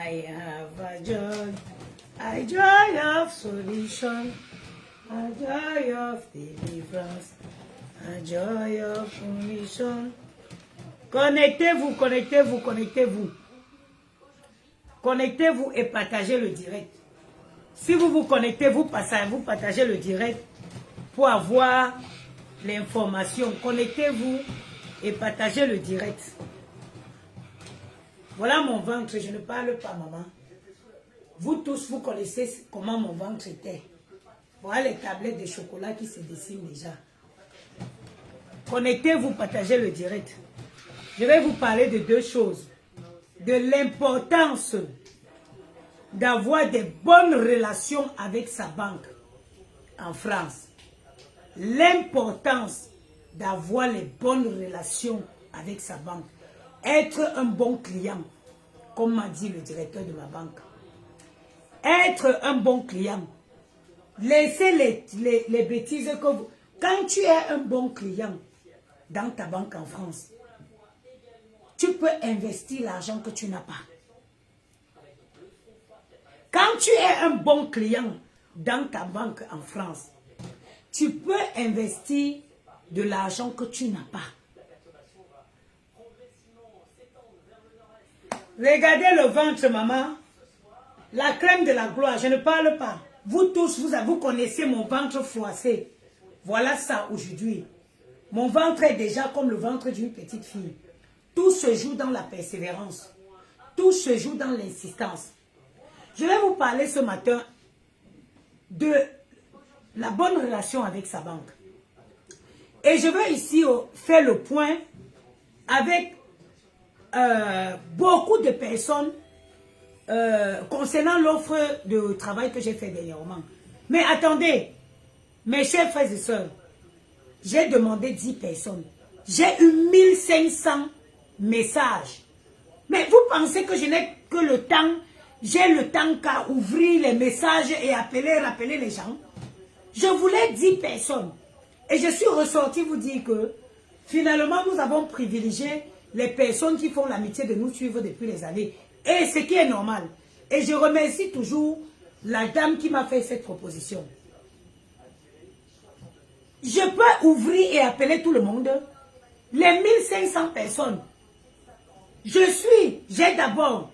I have a joy of solution, a joy of deliverance, a joy of mission. Connectez-vous, connectez-vous, connectez-vous. Connectez-vous et partagez le direct. Si vous vous connectez, vous partagez le direct pour avoir l'information. Connectez-vous et partagez le direct. Voilà mon ventre, je ne parle pas, maman. Vous tous, vous connaissez comment mon ventre était. Voilà les tablettes de chocolat qui se dessinent déjà. Connectez-vous, partagez le direct. Je vais vous parler de deux choses. De l'importance d'avoir des bonnes relations avec sa banque en France. L'importance d'avoir les bonnes relations avec sa banque. Être un bon client, comme m'a dit le directeur de ma banque. Être un bon client. Laissez les bêtises que vous... Quand tu es un bon client dans ta banque en France, tu peux investir l'argent que tu n'as pas. Quand tu es un bon client dans ta banque en France, tu peux investir de l'argent que tu n'as pas. Regardez le ventre, maman. La crème de la gloire, je ne parle pas. Vous tous, vous connaissez mon ventre froissé. Voilà ça aujourd'hui. Mon ventre est déjà comme le ventre d'une petite fille. Tout se joue dans la persévérance. Tout se joue dans l'insistance. Je vais vous parler ce matin de la bonne relation avec sa banque. Et je veux ici faire le point avec beaucoup de personnes concernant l'offre de travail que j'ai fait dernièrement. Mais attendez, mes chers frères et sœurs, j'ai demandé 10 personnes. J'ai eu 1500 messages. Mais vous pensez que je n'ai que le temps, j'ai le temps qu'à ouvrir les messages et rappeler les gens? Je voulais 10 personnes. Et je suis ressorti vous dire que finalement nous avons privilégié les personnes qui font l'amitié de nous suivre depuis les années. Et ce qui est normal. Et je remercie toujours la dame qui m'a fait cette proposition. Je peux ouvrir et appeler tout le monde. Les 1500 personnes. J'ai d'abord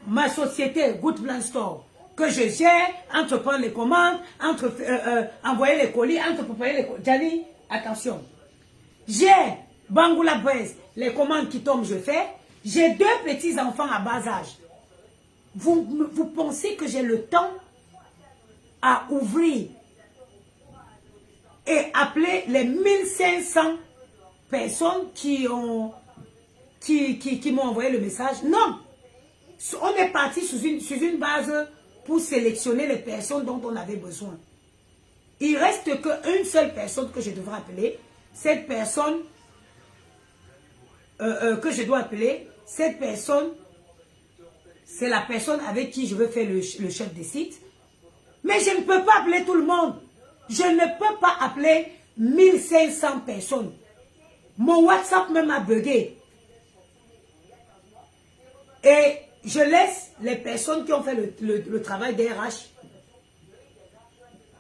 ma société Good Plan Store que je gère, entreprendre les commandes, envoyer les colis, préparer les colis. Jali, attention. J'ai Bangoula Braise, les commandes qui tombent, je fais. J'ai 2 petits-enfants à bas âge. Vous pensez que j'ai le temps à ouvrir et appeler les 1500 personnes qui m'ont envoyé le message? Non. On est parti sur une base pour sélectionner les personnes dont on avait besoin. Il reste qu'une seule personne que je devrais appeler. Cette personne que je dois appeler, cette personne, c'est la personne avec qui je veux faire le chef des sites. Mais je ne peux pas appeler tout le monde. Je ne peux pas appeler 1500 personnes. Mon WhatsApp même a bugué. Et je laisse les personnes qui ont fait le travail DRH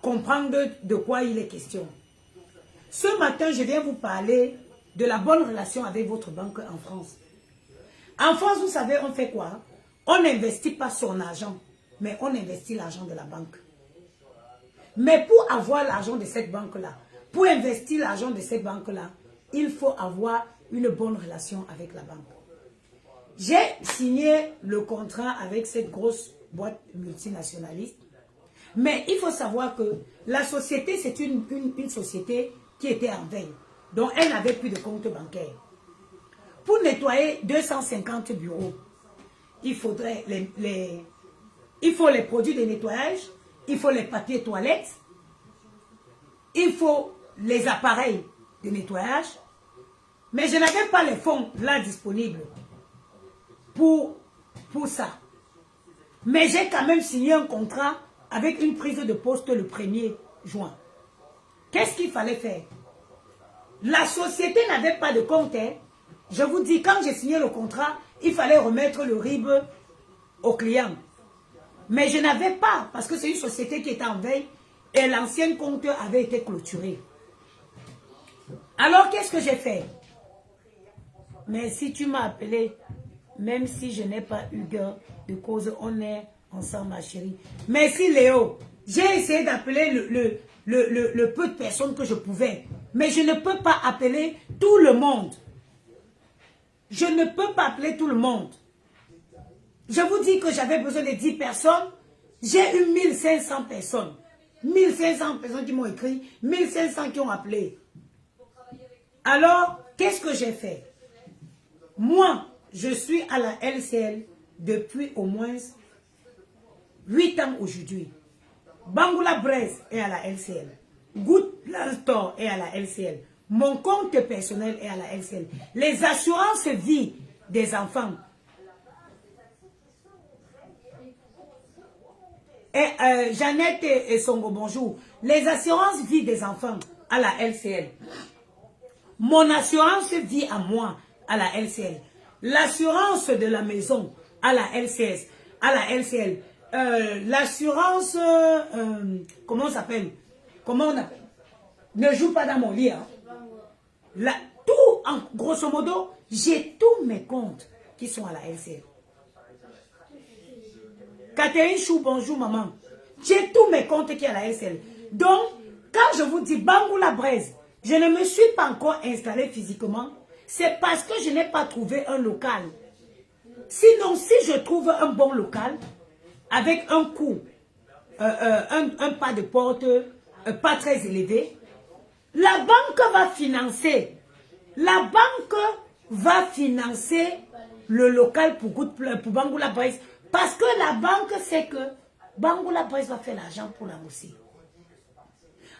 comprendre de quoi il est question. Ce matin, je viens vous parler de la bonne relation avec votre banque en France. En France, vous savez, on fait quoi? On n'investit pas son argent, mais on investit l'argent de la banque. Mais pour avoir l'argent de cette banque-là, pour investir l'argent de cette banque-là, il faut avoir une bonne relation avec la banque. J'ai signé le contrat avec cette grosse boîte multinationaliste. Mais il faut savoir que la société, c'est une société qui était en veille. Donc, elle n'avait plus de compte bancaire. Pour nettoyer 250 bureaux, il faudrait il faut les produits de nettoyage, il faut les papiers toilettes, il faut les appareils de nettoyage. Mais je n'avais pas les fonds là disponibles pour ça. Mais j'ai quand même signé un contrat avec une prise de poste le 1er juin. Qu'est-ce qu'il fallait faire? La société n'avait pas de compte. Je vous dis, quand j'ai signé le contrat, il fallait remettre le RIB au client. Mais je n'avais pas, parce que c'est une société qui était en veille et l'ancien compte avait été clôturé. Alors, qu'est-ce que j'ai fait? Mais si tu m'as appelé, même si je n'ai pas eu gain de cause, on est ensemble, ma chérie. Merci, Léo. J'ai essayé d'appeler le peu de personnes que je pouvais. Mais je ne peux pas appeler tout le monde. Je ne peux pas appeler tout le monde. Je vous dis que j'avais besoin de 10 personnes. J'ai eu 1500 personnes. 1500 personnes qui m'ont écrit. 1500 qui ont appelé. Alors, qu'est-ce que j'ai fait? Moi, je suis à la LCL depuis au moins 8 ans aujourd'hui. Bangoula Braise est à la LCL. Good Store est à la LCL. Mon compte personnel est à la LCL. Les assurances vie des enfants. Et Jeannette et Songo, bonjour. Les assurances vie des enfants à la LCL. Mon assurance vie à moi à la LCL. L'assurance de la maison à la LCS, à la LCL. L'assurance, comment on s'appelle? Comment on appelle? Ne joue pas dans mon lit. Hein. Tout, en grosso modo, j'ai tous mes comptes qui sont à la LCL. Catherine Chou, bonjour maman. J'ai tous mes comptes qui sont à la LCL. Donc, quand je vous dis Bangoula Braise, je ne me suis pas encore installé physiquement. C'est parce que je n'ai pas trouvé un local. Sinon, si je trouve un bon local, avec un coût, un pas de porte pas très élevé, la banque va financer. La banque va financer le local pour Bangoula Braise. Parce que la banque sait que Bangoula Braise va faire l'argent pour la aussi.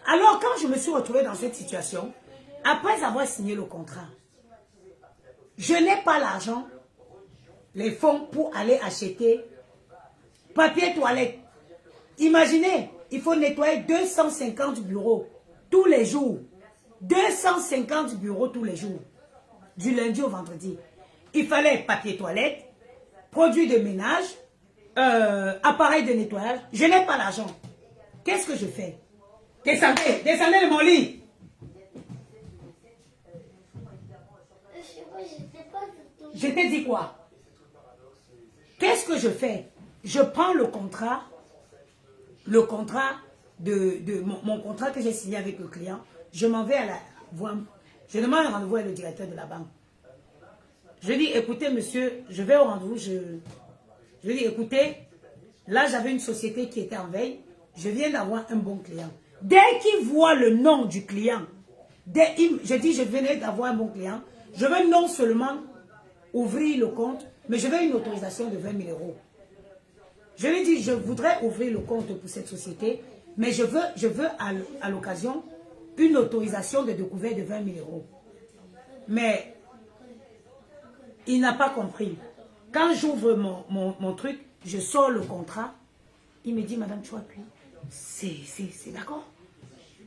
Alors, quand je me suis retrouvée dans cette situation, après avoir signé le contrat, je n'ai pas l'argent, les fonds pour aller acheter papier toilette. Imaginez, il faut nettoyer 250 bureaux tous les jours. 250 bureaux tous les jours. Du lundi au vendredi. Il fallait papier toilette, produits de ménage, appareil de nettoyage. Je n'ai pas l'argent. Qu'est-ce que je fais? Descendez, descendez de mon lit. Je t'ai dit quoi? Qu'est-ce que je fais? Je prends le contrat de mon contrat que j'ai signé avec le client. Je m'en vais à la voir. Je demande un rendez-vous avec le directeur de la banque. Je dis, écoutez, monsieur, je vais au rendez-vous. Je dis, écoutez, là, j'avais une société qui était en veille. Je viens d'avoir un bon client. Dès qu'il voit le nom du client, je dis, je venais d'avoir un bon client. Je veux non seulement ouvrir le compte, mais je veux une autorisation de 20 000 euros. Je lui dis, je voudrais ouvrir le compte pour cette société, mais je veux à l'occasion une autorisation de découvert de 20 000 euros. Mais il n'a pas compris. Quand j'ouvre mon truc, je sors le contrat, il me dit, madame, tu appuies. C'est d'accord.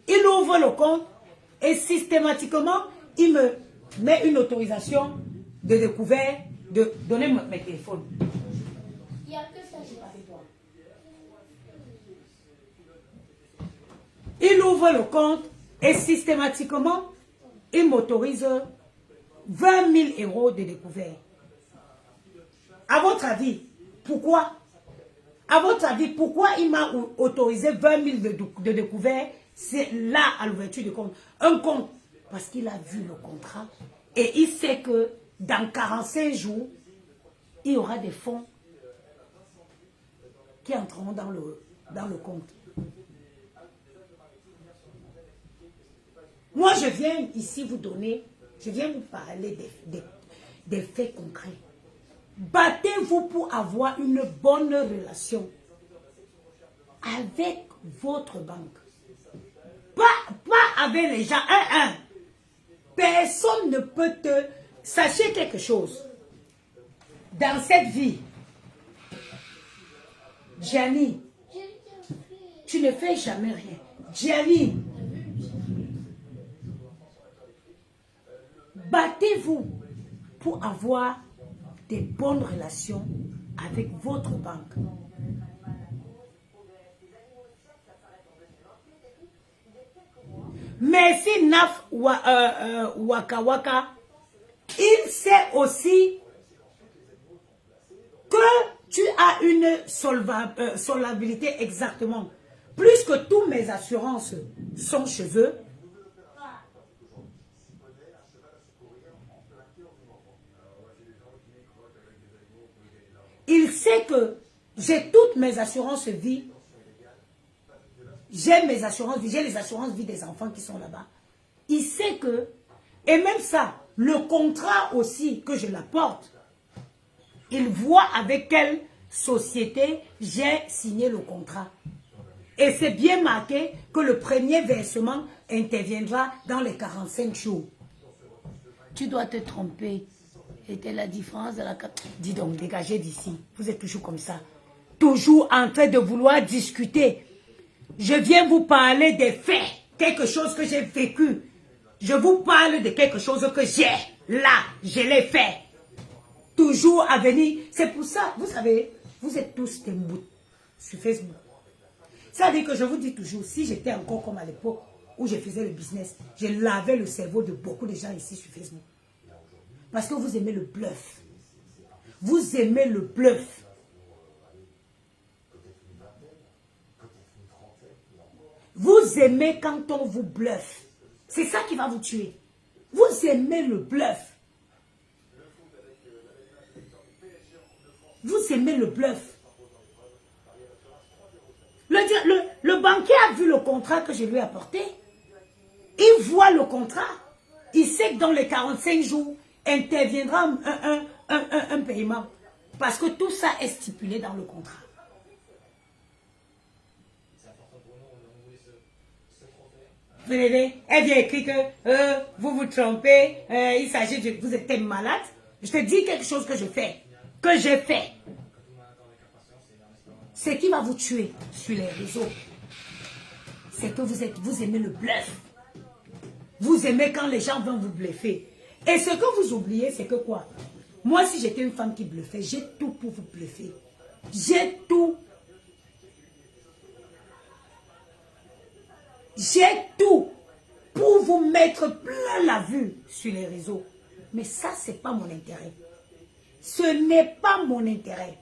Il ouvre le compte et systématiquement, il me met une autorisation de découvert, de donner mes téléphones. Il n'y a que ça, j'ai pas fait toi. Il ouvre le compte et systématiquement, il m'autorise 20 000 euros de découvert. À votre avis, pourquoi? À votre avis, pourquoi il m'a autorisé 20 000 de découvert? C'est là, à l'ouverture du compte. Un compte, parce qu'il a vu le contrat et il sait que dans 45 jours, il y aura des fonds qui entreront dans le compte. Moi, je viens ici vous donner, je viens vous parler des faits concrets. Battez-vous pour avoir une bonne relation avec votre banque. Pas avec les gens. Personne ne peut te... Sachez quelque chose. Dans cette vie, Gianni, tu ne fais jamais rien. Gianni, battez-vous pour avoir des bonnes relations avec votre banque. Merci Naf Waka Waka. Il sait aussi que tu as une solvabilité exactement. Plus que toutes mes assurances sont chez eux, il sait que j'ai toutes mes assurances vie. J'ai mes assurances vie, j'ai les assurances vie des enfants qui sont là-bas. Il sait que, et même ça, le contrat aussi que je l'apporte, il voit avec quelle société j'ai signé le contrat. Et c'est bien marqué que le premier versement interviendra dans les 45 jours. Tu dois te tromper. C'était la différence de la carte. Dis donc, dégagez d'ici. Vous êtes toujours comme ça. Toujours en train de vouloir discuter. Je viens vous parler des faits. Quelque chose que j'ai vécu. Je vous parle de quelque chose que j'ai. Là, je l'ai fait. Toujours à venir. C'est pour ça, vous savez, vous êtes tous des moutes sur Facebook. Ça veut dire que je vous dis toujours, si j'étais encore comme à l'époque où je faisais le business, je lavais le cerveau de beaucoup de gens ici sur Facebook. Parce que vous aimez le bluff. Vous aimez le bluff. Vous aimez quand on vous bluffe. C'est ça qui va vous tuer. Vous aimez le bluff. Vous aimez le bluff. Le banquier a vu le contrat que je lui ai apporté. Il voit le contrat. Il sait que dans les 45 jours, interviendra un paiement. Parce que tout ça est stipulé dans le contrat. Elle vient écrire que vous vous trompez, il s'agit de... Vous êtes malade. Je te dis quelque chose que je fais. Que j'ai fait. Ce qui va vous tuer sur les réseaux, c'est que vous aimez le bluff. Vous aimez quand les gens vont vous bluffer. Et ce que vous oubliez, c'est que quoi? Moi, si j'étais une femme qui bluffait, j'ai tout pour vous bluffer. J'ai tout. J'ai tout pour vous mettre plein la vue sur les réseaux. Mais ça, ce n'est pas mon intérêt. Ce n'est pas mon intérêt.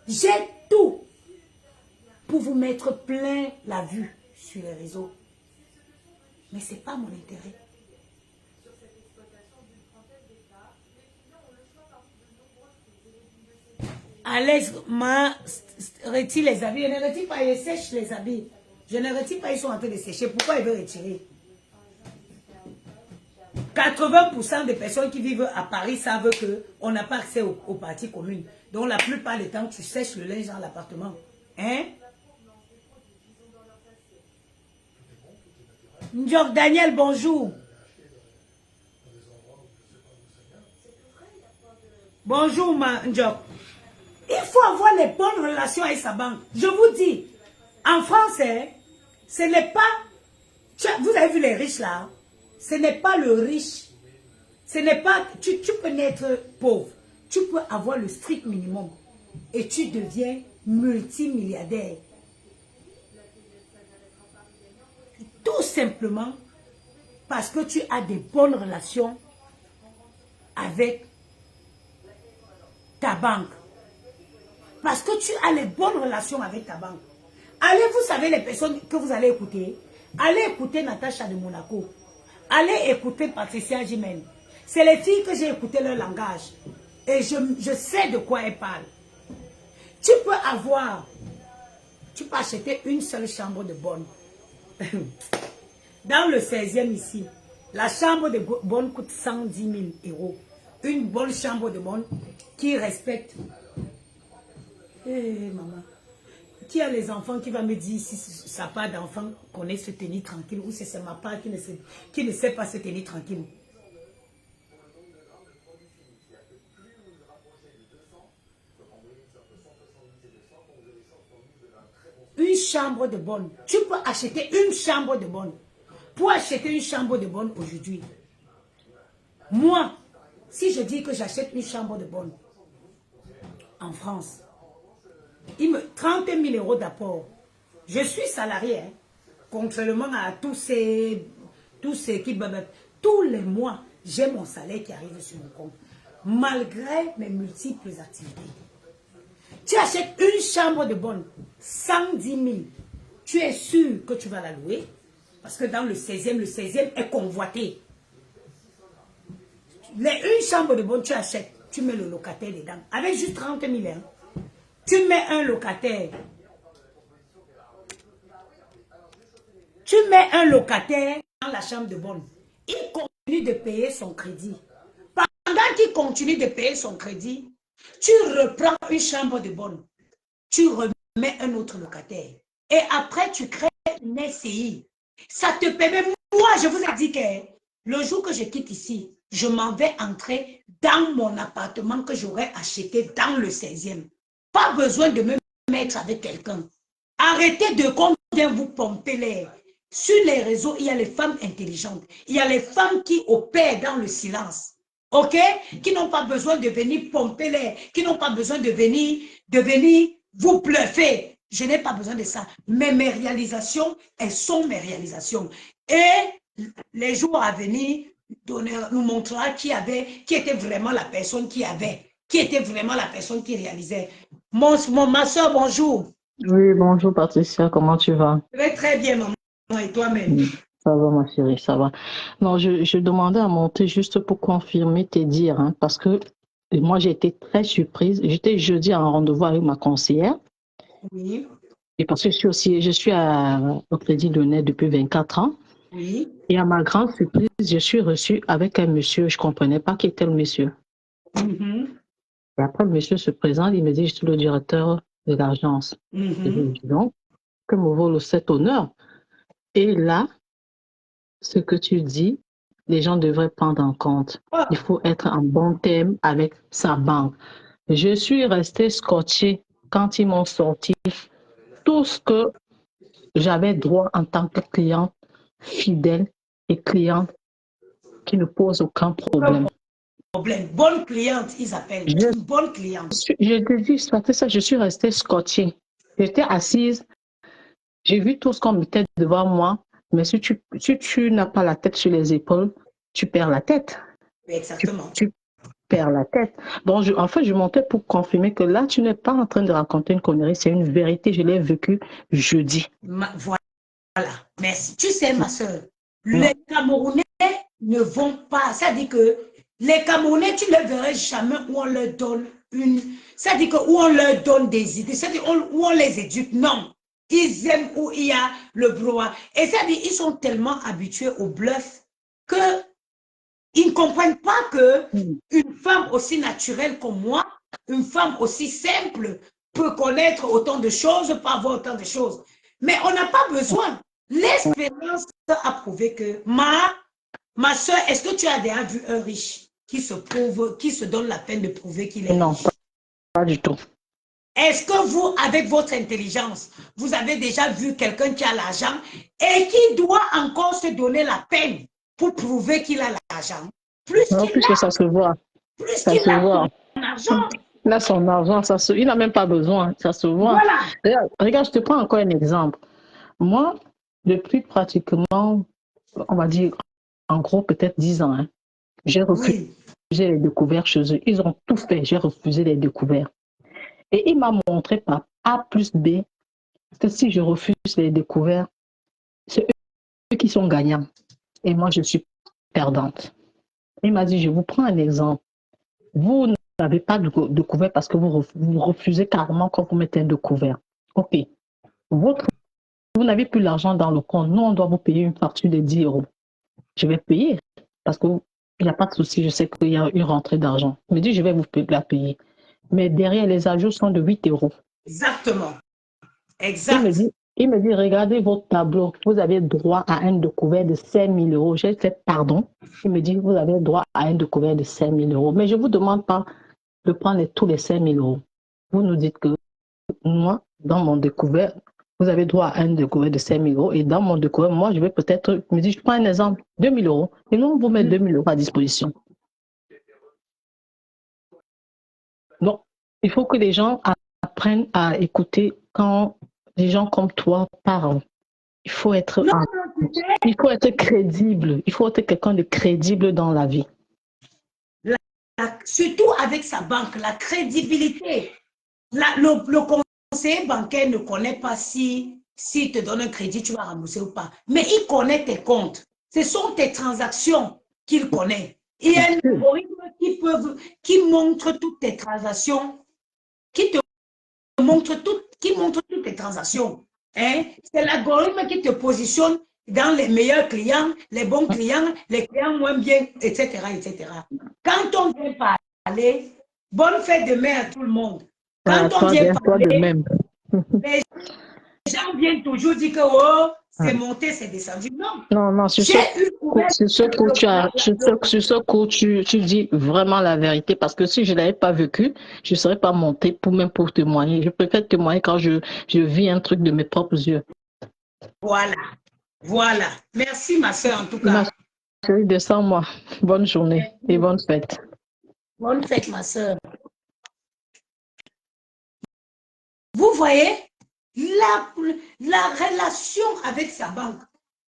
J'ai tout pour vous mettre plein la vue sur les réseaux. Mais ce n'est pas mon intérêt. Alex retire les habits. Je ne retire pas, il sèche les habits. Je ne retire pas, ils sont en train de sécher. Pourquoi il veut retirer? 80% des personnes qui vivent à Paris savent qu'on n'a pas accès aux parties communes. Donc la plupart du temps, tu sèches le linge dans l'appartement. Hein? Ndjok Daniel, bonjour. Bonjour, Ndjok. Il faut avoir les bonnes relations avec sa banque. Je vous dis, en France, ce n'est pas... Vous avez vu les riches là? Ce n'est pas le riche. Ce n'est pas... Tu peux naître pauvre. Tu peux avoir le strict minimum. Et tu deviens multimilliardaire. Tout simplement parce que tu as des bonnes relations avec ta banque. Parce que tu as les bonnes relations avec ta banque. Allez, vous savez les personnes que vous allez écouter. Allez écouter Natacha de Monaco. Allez écouter Patricia Jimène. C'est les filles que j'ai écouté leur langage. Et je sais de quoi elles parlent. Tu peux acheter une seule chambre de bonne. Dans le 16e ici, la chambre de bonne coûte 110 000 €. Une bonne chambre de bonne qui respecte. Maman. Qui a les enfants qui va me dire si ça part d'enfant connaît se tenir tranquille ou c'est ma part qui ne sait pas se tenir tranquille. Une chambre de bonne. Tu peux acheter une chambre de bonne. Pour acheter une chambre de bonne aujourd'hui, moi, Si je dis que j'achète une chambre de bonne en France, 30 000 euros d'apport. Je suis salarié, hein, contrairement à tous ces qui... Tous les mois, j'ai mon salaire qui arrive sur mon compte. Malgré mes multiples activités. Tu achètes une chambre de bonne, 110 000. Tu es sûr que tu vas la louer? Parce que dans le 16e est convoité. Une chambre de bonne, tu achètes, tu mets le locataire dedans. Avec juste 30 000, hein. Tu mets un locataire. Tu mets un locataire dans la chambre de bonne. Il continue de payer son crédit. Pendant qu'il continue de payer son crédit, tu reprends une chambre de bonne. Tu remets un autre locataire. Et après, tu crées une SCI. Ça te permet... Moi, je vous ai dit que le jour que je quitte ici, je m'en vais entrer dans mon appartement que j'aurais acheté dans le 16e. Pas besoin de me mettre avec quelqu'un. Arrêtez de combien vous pomper l'air. Sur les réseaux, il y a les femmes intelligentes. Il y a les femmes qui opèrent dans le silence. OK? Qui n'ont pas besoin de venir pomper l'air. Qui n'ont pas besoin de venir vous bluffer. Je n'ai pas besoin de ça. Mais mes réalisations, elles sont mes réalisations. Et les jours à venir nous montrera qui était vraiment la personne qui était vraiment la personne qui réalisait. Ma soeur, bonjour. Oui, bonjour Patricia, comment tu vas? Je vais très bien, maman, et toi-même? Ça va, ma chérie, ça va. Non, je demandais à monter juste pour confirmer tes dires, hein, parce que moi, j'ai été très surprise. J'étais jeudi en rendez-vous avec ma conseillère. Oui. Et parce que je suis au Crédit Lyonnais depuis 24 ans. Oui. Et à ma grande surprise, je suis reçue avec un monsieur, je ne comprenais pas qui était le monsieur. Et après, le monsieur se présente, il me dit, je suis le directeur de l'agence. Et je lui dis donc, que me vaut cet honneur? Et là, ce que tu dis, les gens devraient prendre en compte. Il faut être en bon terme avec sa banque. Je suis restée scotchée quand ils m'ont sorti tout ce que j'avais droit en tant que cliente fidèle et cliente qui ne pose aucun problème. Bonne cliente, ils appellent. Une bonne cliente. Je te dis, ça, je suis restée scotchée. J'étais assise, j'ai vu tout ce qu'on mettait devant moi, mais si tu n'as pas la tête sur les épaules, tu perds la tête. Exactement. Tu perds la tête. Donc, en fait, je montais pour confirmer que là, tu n'es pas en train de raconter une connerie, c'est une vérité, je l'ai vécu jeudi. Voilà, merci. Tu sais, ma soeur, les Camerounais ne vont pas, ça dit que les Camerounais, tu ne les verrais jamais où on leur donne ça dit que où on leur donne des idées, ça dit où on les éduque, non. Ils aiment où il y a le brouhaha. Et ça dit, ils sont tellement habitués au bluff que ils ne comprennent pas que une femme aussi naturelle comme moi, une femme aussi simple, peut connaître autant de choses, peut avoir autant de choses. Mais on n'a pas besoin. L'expérience a prouvé que ma soeur, est-ce que tu as déjà vu un riche qui se donne la peine de prouver qu'il est riche? Non, pas du tout. Est-ce que vous, avec votre intelligence, vous avez déjà vu quelqu'un qui a l'argent et qui doit encore se donner la peine pour prouver qu'il a l'argent? Puisque ça se voit. Plus qu'il a son argent. Il a son argent, il n'a même pas besoin, ça se voit. Voilà. Regarde, je te prends encore un exemple. Moi, depuis pratiquement, on va dire, en gros, peut-être 10 ans, hein, j'ai refusé les découvertes chez eux. Ils ont tout fait, j'ai refusé les découvertes. Et il m'a montré par A plus B que si je refuse les découvertes, c'est eux qui sont gagnants. Et moi, je suis perdante. Il m'a dit, je vous prends un exemple. Vous n'avez pas de découvert parce que vous refusez carrément quand vous mettez un découvert. OK. Vous n'avez plus l'argent dans le compte. Nous, on doit vous payer une facture de 10 euros. Je vais payer parce qu'il n'y a pas de souci. Je sais qu'il y a une rentrée d'argent. Il me dit, je vais vous la payer. Mais derrière, les ajouts sont de 8 euros. Exactement. Exact. Il me dit, regardez votre tableau. Vous avez droit à un découvert de 5 000 euros. J'ai fait pardon. Il me dit, vous avez droit à un découvert de 5 000 euros. Mais je ne vous demande pas de prendre tous les 5 000 euros. Vous nous dites que moi, dans mon découvert, vous avez droit à un découvert de 5 000 euros. Et dans mon découvert, moi, je vais peut-être, je prends un exemple, 2 000 euros. Et nous, on vous met 2 000 euros à disposition. Il faut que les gens apprennent à écouter quand des gens comme toi parlent. Il faut être, Non, il faut être crédible. Il faut être quelqu'un de crédible dans la vie. surtout avec sa banque, la crédibilité. Le conseiller bancaire ne connaît pas si te donne un crédit, tu vas rembourser ou pas. Mais il connaît tes comptes. Ce sont tes transactions qu'il connaît. Il y a un algorithme qui montre toutes tes transactions, qui montre toutes tes transactions. Hein? C'est l'algorithme qui te positionne dans les meilleurs clients, les bons clients, les clients moins bien, etc., etc. Quand on vient parler, bonne fête de mai à tout le monde. Quand on vient parler, de même. les gens viennent toujours dire que oh, c'est monté, c'est descendu. Non. Non, sur ce coup, tu dis vraiment la vérité, parce que si je ne l'avais pas vécu, je ne serais pas montée même pour témoigner. Je préfère témoigner quand je vis un truc de mes propres yeux. Voilà. Merci, ma soeur, en tout cas. Ma chérie, descends-moi. Bonne journée et bonne fête. Bonne fête, ma soeur. Vous voyez la relation avec sa banque.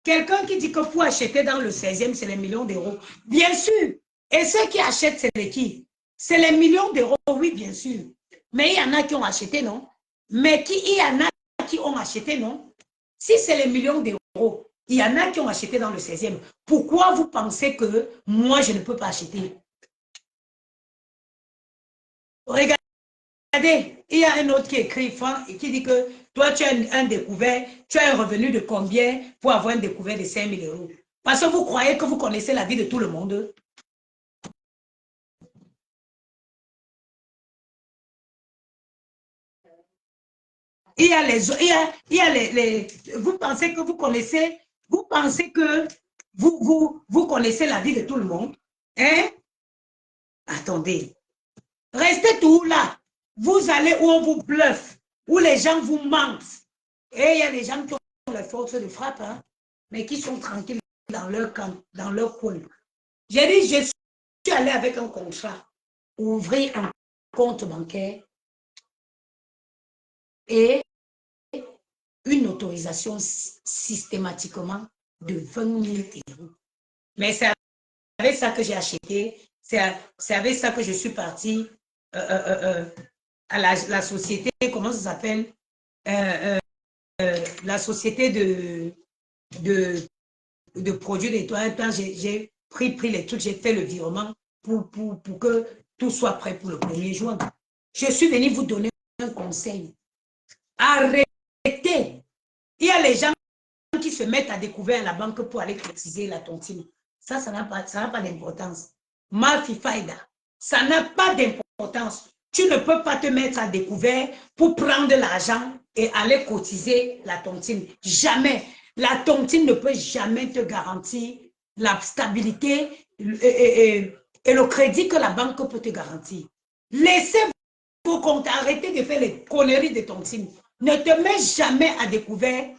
Quelqu'un qui dit que pour acheter dans le 16e, c'est les millions d'euros. Bien sûr. Et ceux qui achètent, c'est les qui? C'est les millions d'euros, oui, bien sûr. Mais il y en a qui ont acheté, non? Mais il y en a qui ont acheté, non? Si c'est les millions d'euros, il y en a qui ont acheté dans le 16e. Pourquoi vous pensez que moi, je ne peux pas acheter? Regardez, il y a un autre qui écrit, qui dit que toi, tu as un découvert, tu as un revenu de combien pour avoir un découvert de 5 000 euros? Parce que vous croyez que vous connaissez la vie de tout le monde. Il y a vous pensez que vous connaissez, vous connaissez la vie de tout le monde. Hein? Attendez. Restez tout là. Vous allez où on vous bluffe, où les gens vous mentent. Et il y a des gens qui ont la force de frappe, hein, mais qui sont tranquilles dans leur camp, dans leur coin. J'ai dit, je suis allé avec un contrat, ouvrir un compte bancaire et une autorisation systématiquement de 20 000 euros. Mais c'est avec ça que j'ai acheté, c'est avec ça que je suis partie à la société, comment ça s'appelle, la société de produits nettoyage. J'ai pris les trucs, j'ai fait le virement pour que tout soit prêt pour le 1er juin. Je suis venue vous donner un conseil. Arrêtez. Il y a les gens qui se mettent à découvert à la banque pour aller cotiser la tontine. Ça n'a pas d'importance. Malfifaida, ça n'a pas d'importance. Tu ne peux pas te mettre à découvert pour prendre l'argent et aller cotiser la tontine. Jamais. La tontine ne peut jamais te garantir la stabilité et le crédit que la banque peut te garantir. Laissez vos comptes, arrêtez de faire les conneries de tontine. Ne te mets jamais à découvert.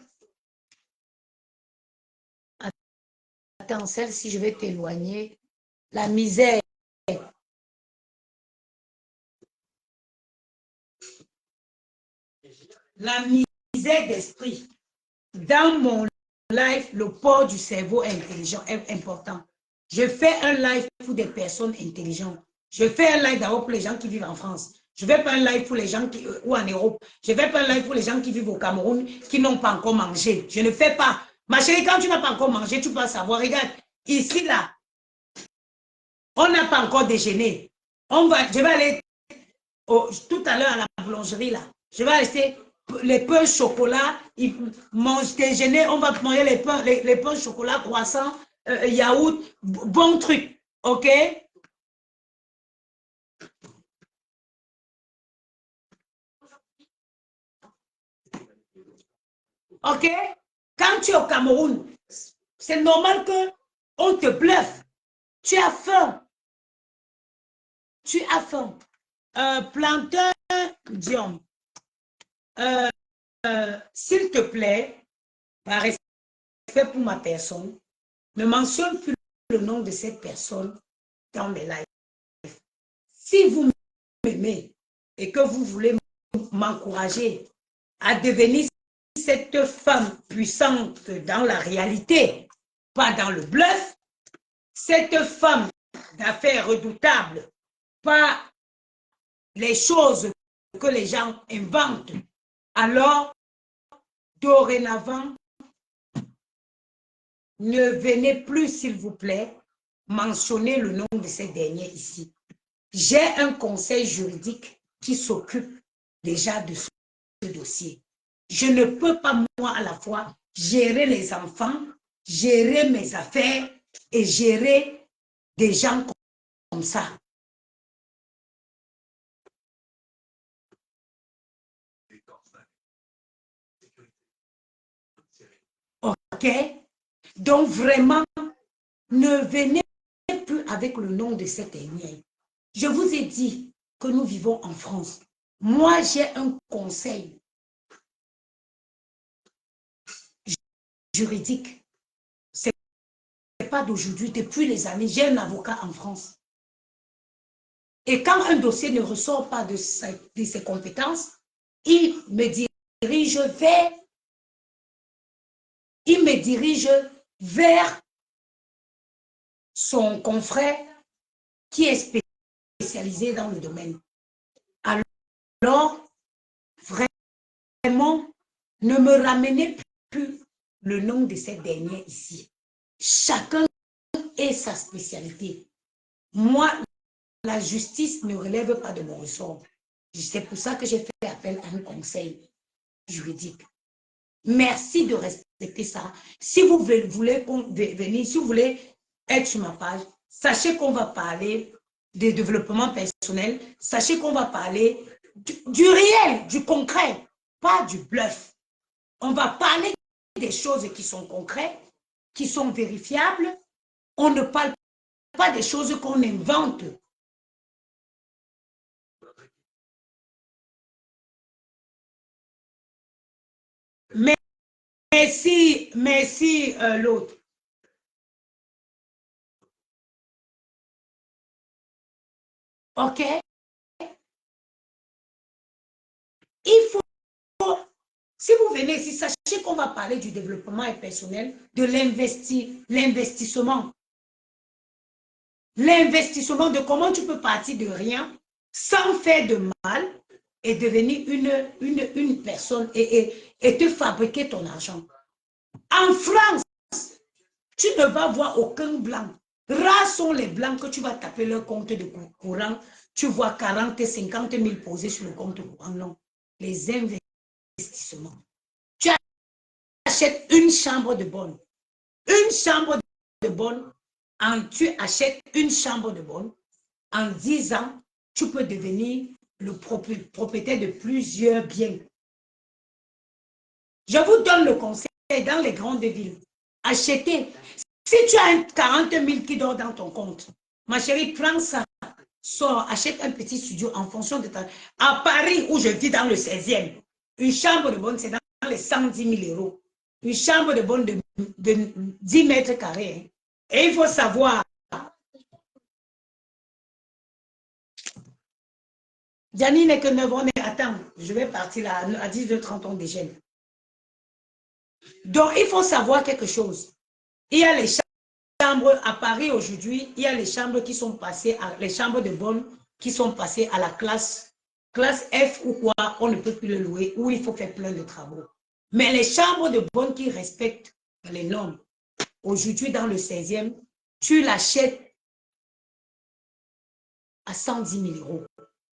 Attends, celle-ci, je vais t'éloigner. La misère. La misère d'esprit. Dans mon live, le port du cerveau intelligent est important. Je fais un live pour des personnes intelligentes. Je fais un live d'abord pour les gens qui vivent en France. Je ne fais pas un live pour les gens qui, ou en Europe. Je ne fais pas un live pour les gens qui vivent au Cameroun, qui n'ont pas encore mangé. Je ne fais pas. Ma chérie, quand tu n'as pas encore mangé, tu peux savoir. Regarde, ici, là, on n'a pas encore déjeuné. Je vais aller tout à l'heure à la boulangerie, là. Je vais rester les pains chocolat, mange déjeuner, on va manger les pains chocolat, croissant, yaourt, bon truc. OK? OK? Quand tu es au Cameroun, c'est normal qu'on te bluffe. Tu as faim. Tu as faim. Planteur Diom, s'il te plaît, par respect pour ma personne, ne mentionne plus le nom de cette personne dans mes lives. Si vous m'aimez et que vous voulez m'encourager à devenir cette femme puissante dans la réalité, pas dans le bluff, cette femme d'affaires redoutable, pas les choses que les gens inventent, alors dorénavant, ne venez plus, s'il vous plaît, mentionner le nom de ces derniers ici. J'ai un conseil juridique qui s'occupe déjà de ce dossier. Je ne peux pas, moi, à la fois, gérer les enfants, gérer mes affaires et gérer des gens comme ça. OK? Donc, vraiment, ne venez plus avec le nom de cet ennemi. Je vous ai dit que nous vivons en France. Moi, j'ai un conseil juridique. Ce n'est pas d'aujourd'hui, depuis les années, j'ai un avocat en France. Et quand un dossier ne ressort pas de ses compétences, il me dirige vers son confrère qui est spécialisé dans le domaine. Alors, vraiment, ne me ramenez plus le nom de ces derniers ici. Chacun ait sa spécialité. Moi, la justice ne relève pas de mon ressort. C'est pour ça que j'ai fait appel à un conseil juridique. Merci de respecter ça. Si vous voulez venir, si vous voulez être sur ma page, sachez qu'on va parler de développement personnel, sachez qu'on va parler du réel, du concret, pas du bluff. On va parler des choses qui sont concrètes, qui sont vérifiables. On ne parle pas des choses qu'on invente. Merci l'autre. OK? Il faut, si vous venez ici, sachez qu'on va parler du développement personnel, de l'investissement. L'investissement, de comment tu peux partir de rien sans faire de mal et devenir une personne et te fabriquer ton argent. En France, tu ne vas voir aucun blanc. Rares sont les blancs que tu vas taper leur compte de courant. Tu vois 40 et 50 000 posés sur le compte courant. Non. Les investissements. Tu achètes une chambre de bonne. Une chambre de bonne. Tu achètes une chambre de bonne. En 10 ans, tu peux devenir le propriétaire de plusieurs biens. Je vous donne le conseil dans les grandes villes. Achetez. Si tu as 40 000 qui dort dans ton compte, ma chérie, prends ça, sors, achète un petit studio en fonction de ta... À Paris, où je vis dans le 16e, une chambre de bonne, c'est dans les 110 000 €. Une chambre de bonne de 10 mètres carrés. Et il faut savoir... Janine n'est que 9 ans, mais attends, je vais partir là, à 10h30, on déjeune. Donc, il faut savoir quelque chose. Il y a les chambres à Paris aujourd'hui, il y a les chambres qui sont passées, les chambres de bonne qui sont passées à la classe F ou quoi, on ne peut plus le louer, ou il faut faire plein de travaux. Mais les chambres de bonne qui respectent les normes, aujourd'hui dans le 16e, tu l'achètes à 110 000 €.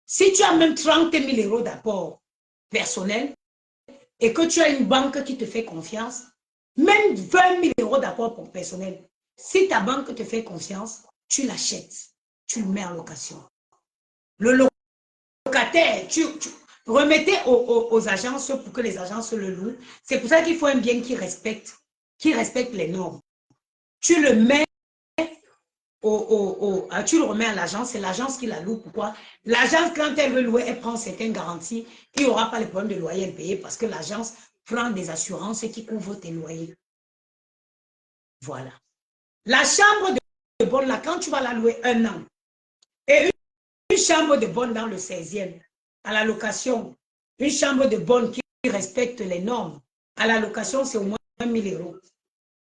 Si tu as même 30 000 € d'apport personnel et que tu as une banque qui te fait confiance, même 20 000 € d'apport pour personnel, si ta banque te fait confiance, tu l'achètes, tu le mets en location. Le locataire, tu remettez aux agences pour que les agences le louent. C'est pour ça qu'il faut un bien qui respecte les normes. Tu le mets tu le remets à l'agence, c'est l'agence qui la loue. Pourquoi? L'agence, quand elle veut louer, elle prend certaines garanties. Il n'y aura pas les problèmes de loyer impayé parce que l'agence prend des assurances qui couvrent tes loyers. Voilà. La chambre de bonne, là, quand tu vas la louer 1 an, et une chambre de bonne dans le 16e, à la location, une chambre de bonne qui respecte les normes, à la location, c'est au moins 1000 euros.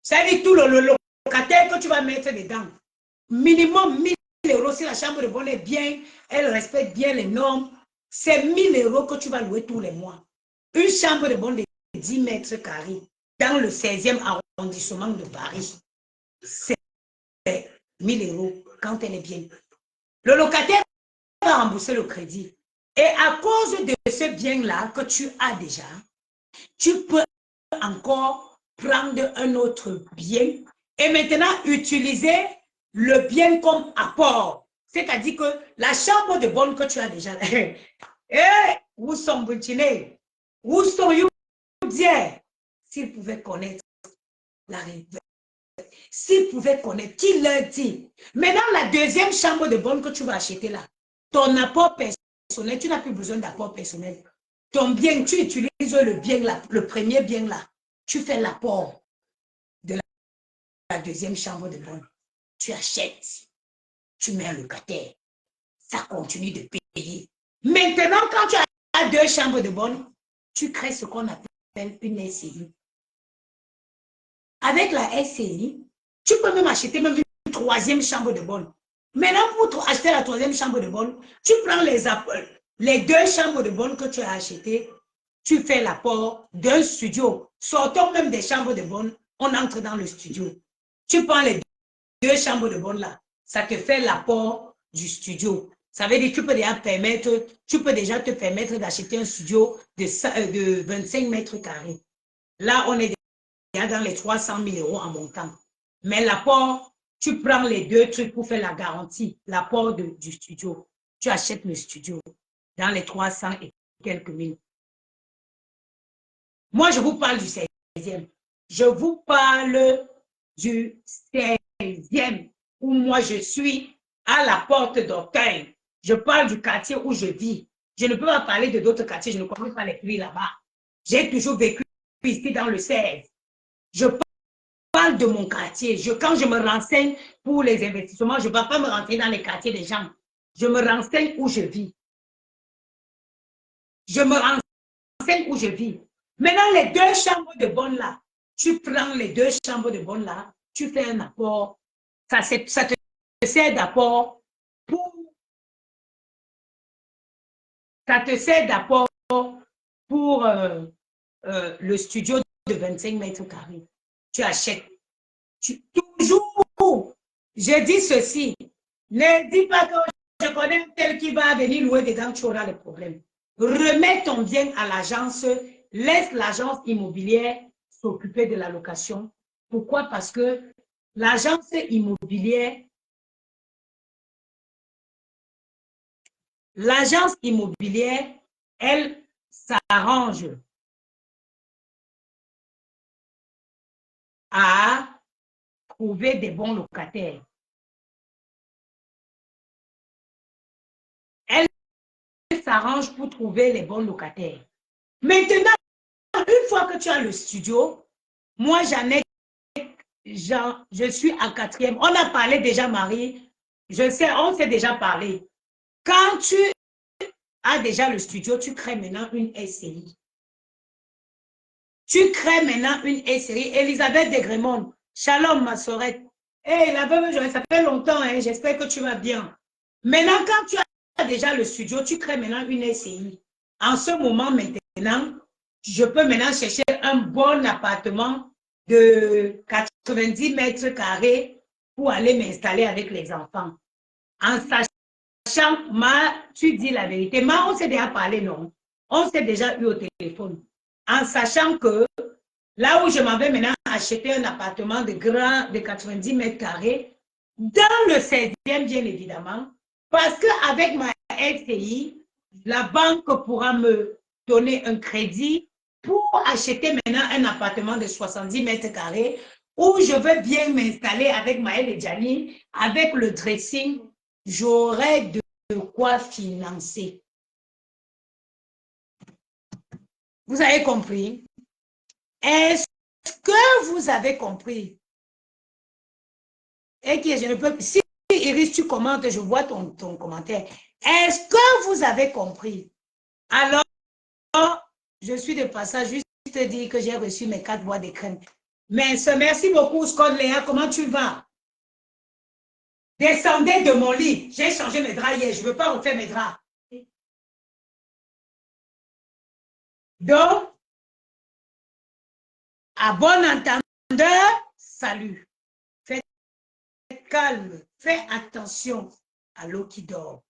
Ça veut dire tout le locataire que tu vas mettre dedans. Minimum 1000 euros si la chambre de bonne est bien, elle respecte bien les normes. C'est 1000 euros que tu vas louer tous les mois. Une chambre de bonne de 10 mètres carrés dans le 16e arrondissement de Paris, c'est 1000 euros quand elle est bien. Le locataire va rembourser le crédit. Et à cause de ce bien-là que tu as déjà, tu peux encore prendre un autre bien et maintenant utiliser le bien comme apport. C'est-à-dire que la chambre de bonne que tu as déjà, où sont Boutinés? Où sont Youdier? S'ils pouvaient connaître la réalité, s'ils pouvaient connaître, qui leur dit? Maintenant, la deuxième chambre de bonne que tu vas acheter là, ton apport personnel, tu n'as plus besoin d'apport personnel. Ton bien, tu utilises le bien là, le premier bien là. Tu fais l'apport de la deuxième chambre de bonne. Tu achètes, tu mets un locataire. Ça continue de payer. Maintenant, quand tu as deux chambres de bonne, tu crées ce qu'on appelle une SCI. Avec la SCI, tu peux même acheter même une troisième chambre de bonne. Maintenant, pour acheter la troisième chambre de bonne, tu prends les deux chambres de bonne que tu as achetées, tu fais l'apport d'un studio. Sortons même des chambres de bonne, on entre dans le studio. Tu prends les deux chambres de bonne là, ça te fait l'apport du studio. Ça veut dire que tu peux déjà te permettre d'acheter un studio de 25 mètres carrés. Là, on est déjà dans les 300 000 euros en montant. Mais l'apport, tu prends les deux trucs pour faire la garantie, l'apport du studio. Tu achètes le studio dans les 300 et quelques mille. Moi, je vous parle du 16e. Je vous parle du 16e où moi je suis à la porte d'Auteuil. Je parle du quartier où je vis. Je ne peux pas parler de d'autres quartiers, je ne connais pas les prix là-bas. J'ai toujours vécu ici dans le 16. Je parle de mon quartier. Quand je me renseigne pour les investissements, je ne vais pas me renseigner dans les quartiers des gens. Je me renseigne où je vis. Je me renseigne où je vis. Maintenant, les deux chambres de bonne là, tu prends les deux chambres de bonne là, tu fais un apport. Ça te sert d'apport pour... Ça te sert d'apport pour le studio de 25 mètres carrés. Tu achètes. Toujours, je dis ceci. Ne dis pas que je connais tel qui va venir louer dedans, tu auras le problème. Remets ton bien à l'agence, laisse l'agence immobilière s'occuper de la location. Pourquoi? Parce que l'agence immobilière, elle s'arrange à trouver des bons locataires. Elle s'arrange pour trouver les bons locataires. Maintenant, une fois que tu as le studio, moi je suis en 4e. On a parlé déjà, Marie. Je sais, on s'est déjà parlé. Quand tu as déjà le studio, tu crées maintenant une SCI. Tu crées maintenant une SCI. Elisabeth Degremont, shalom ma sorette. Hey, la veuve, ça fait longtemps, hein? J'espère que tu vas bien. Maintenant, quand tu as déjà le studio, tu crées maintenant une SCI. En ce moment, maintenant, je peux maintenant chercher un bon appartement de 90 mètres carrés pour aller m'installer avec les enfants. En sachant, tu dis la vérité. On s'est déjà parlé, non? On s'est déjà eu au téléphone. En sachant que là où je m'en vais maintenant acheter un appartement de 90 mètres carrés, dans le 16e, bien évidemment, parce qu'avec ma SCI, la banque pourra me donner un crédit pour acheter maintenant un appartement de 70 mètres carrés où je veux bien m'installer avec Maëlle et Gianni, avec le dressing, j'aurai de quoi financer. Vous avez compris? Est-ce que vous avez compris? Et que je ne peux... Si Iris, tu commentes, je vois ton commentaire. Est-ce que vous avez compris? Alors, je suis de passage, juste te dire que j'ai reçu mes 4 boîtes de crème. Mais merci beaucoup, Scott Léa. Comment tu vas? Descendez de mon lit. J'ai changé mes draps hier. Je ne veux pas refaire mes draps. Donc, à bon entendeur, salut. Faites calme. Fais attention à l'eau qui dort.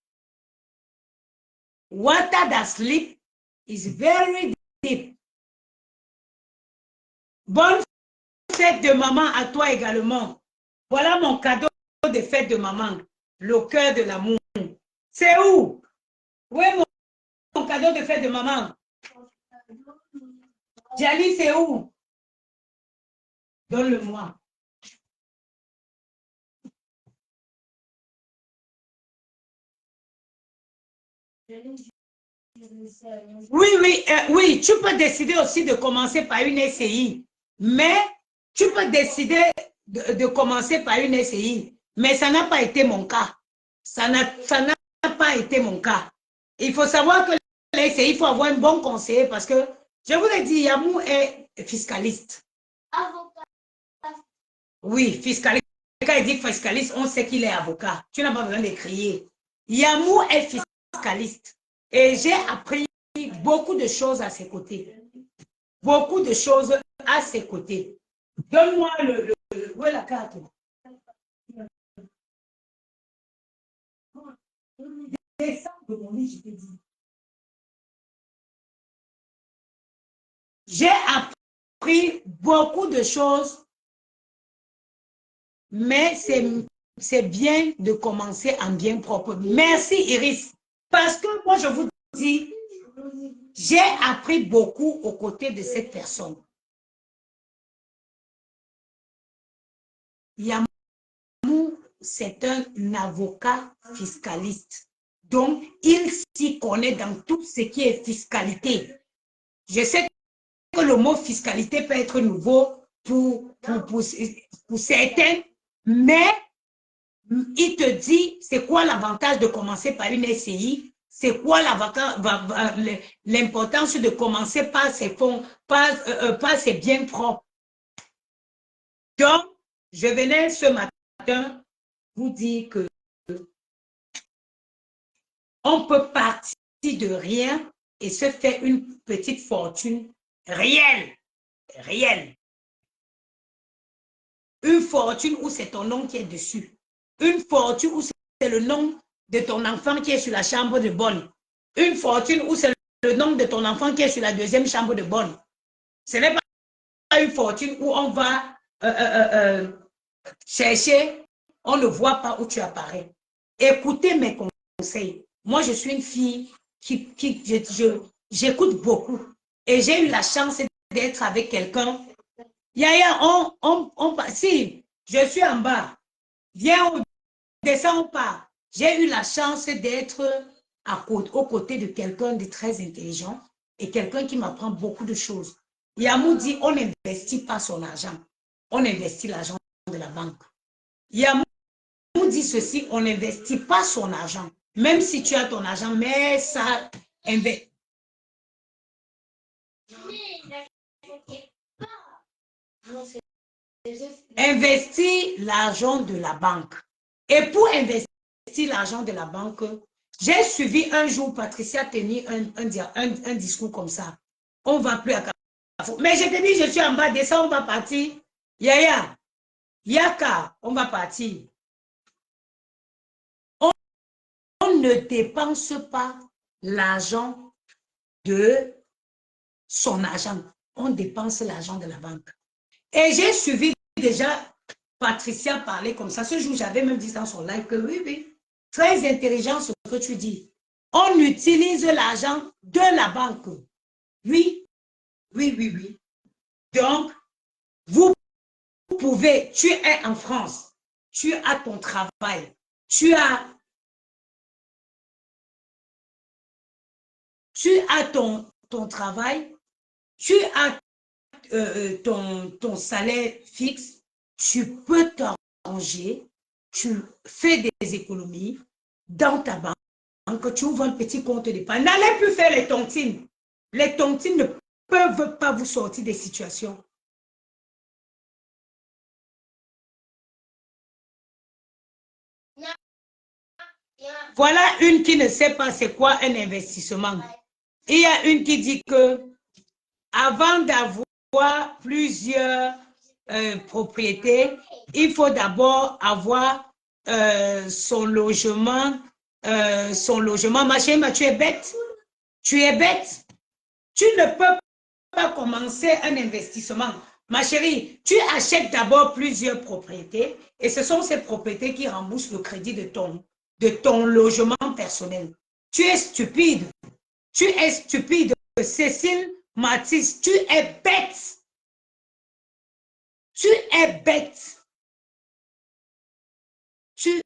Water that sleep is very deep. Bonne fête de maman à toi également. Voilà mon cadeau de fête de maman. Le cœur de l'amour. C'est où? Où est mon cadeau de fête de maman? Jali, c'est où? Donne-le-moi. Oui, oui, oui, tu peux décider aussi de commencer par une SCI, mais tu peux décider de commencer par une SCI, mais ça n'a pas été mon cas. Ça n'a pas été mon cas. Il faut savoir que la SCI, il faut avoir un bon conseiller parce que, je vous l'ai dit, Yamou est fiscaliste. Avocat. Oui, fiscaliste. Quand il dit fiscaliste, on sait qu'il est avocat. Tu n'as pas besoin de crier. Yamou est fiscaliste. Et j'ai appris beaucoup de choses à ses côtés. Beaucoup de choses à ses côtés. Donne-moi où est la carte? Descends de mon lit, je te dis. J'ai appris beaucoup de choses, mais c'est bien de commencer en bien propre. Merci Iris. Parce que moi, je vous dis, j'ai appris beaucoup aux côtés de cette personne. Yamou, c'est un avocat fiscaliste. Donc, il s'y connaît dans tout ce qui est fiscalité. Je sais que le mot fiscalité peut être nouveau pour certains, mais il te dit c'est quoi l'avantage de commencer par une SCI, c'est quoi l'importance de commencer par ses fonds, par ses biens propres. Donc, je venais ce matin vous dire que on peut partir de rien et se faire une petite fortune réelle. Réelle. Une fortune où c'est ton nom qui est dessus. Une fortune où c'est le nom de ton enfant qui est sur la chambre de bonne. Une fortune où c'est le nom de ton enfant qui est sur la deuxième chambre de bonne. Ce n'est pas une fortune où on va chercher, on ne voit pas où tu apparais. Écoutez mes conseils. Moi, je suis une fille j'écoute beaucoup. Et j'ai eu la chance d'être avec quelqu'un. Yaya, si, je suis en bas. Viens, on descend, on part. J'ai eu la chance d'être aux côtés de quelqu'un de très intelligent et quelqu'un qui m'apprend beaucoup de choses. Yamou dit, on n'investit pas son argent. On investit l'argent de la banque. Yamou dit ceci, on n'investit pas son argent. Même si tu as ton argent, mais ça investit. Investir l'argent de la banque. Et pour investir l'argent de la banque, j'ai suivi un jour Patricia tenir un discours comme ça. On ne va plus à Carrefour. Mais je te dis, je suis en bas, descends, on va partir. Yaya, Yaka, on va partir. On ne dépense pas l'argent de son argent. On dépense l'argent de la banque. Et j'ai suivi déjà Patricia parler comme ça. Ce jour, j'avais même dit dans son live que oui, oui, très intelligent ce que tu dis. On utilise l'argent de la banque. Oui, oui, oui, oui. Donc, vous pouvez, tu es en France, tu as ton travail, tu as ton travail, tu as ton salaire fixe, tu peux t'arranger, tu fais des économies dans ta banque banque, tu ouvres un petit compte d'épargne. N'allez plus faire les tontines. Les tontines ne peuvent pas vous sortir des situations. Voilà une qui ne sait pas c'est quoi un investissement. Il y a une qui dit que avant d'avoir plusieurs propriétés, il faut d'abord avoir son logement. Ma chérie, tu es bête. Tu es bête. Tu ne peux pas commencer un investissement. Ma chérie, tu achètes d'abord plusieurs propriétés et ce sont ces propriétés qui remboursent le crédit de ton logement personnel. Tu es stupide. Tu es stupide. Cécile Mathis, tu es bête. Tu es bête. Tu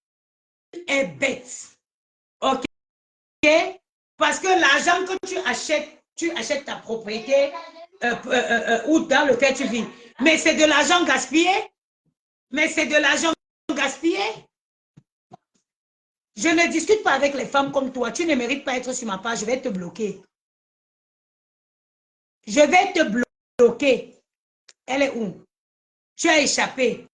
es bête. OK? Parce que l'argent que tu achètes ta propriété ou dans lequel tu vis. Mais c'est de l'argent gaspillé. Mais c'est de l'argent gaspillé. Je ne discute pas avec les femmes comme toi. Tu ne mérites pas être sur ma page. Je vais te bloquer. Je vais te bloquer. Elle est où? Tu as échappé.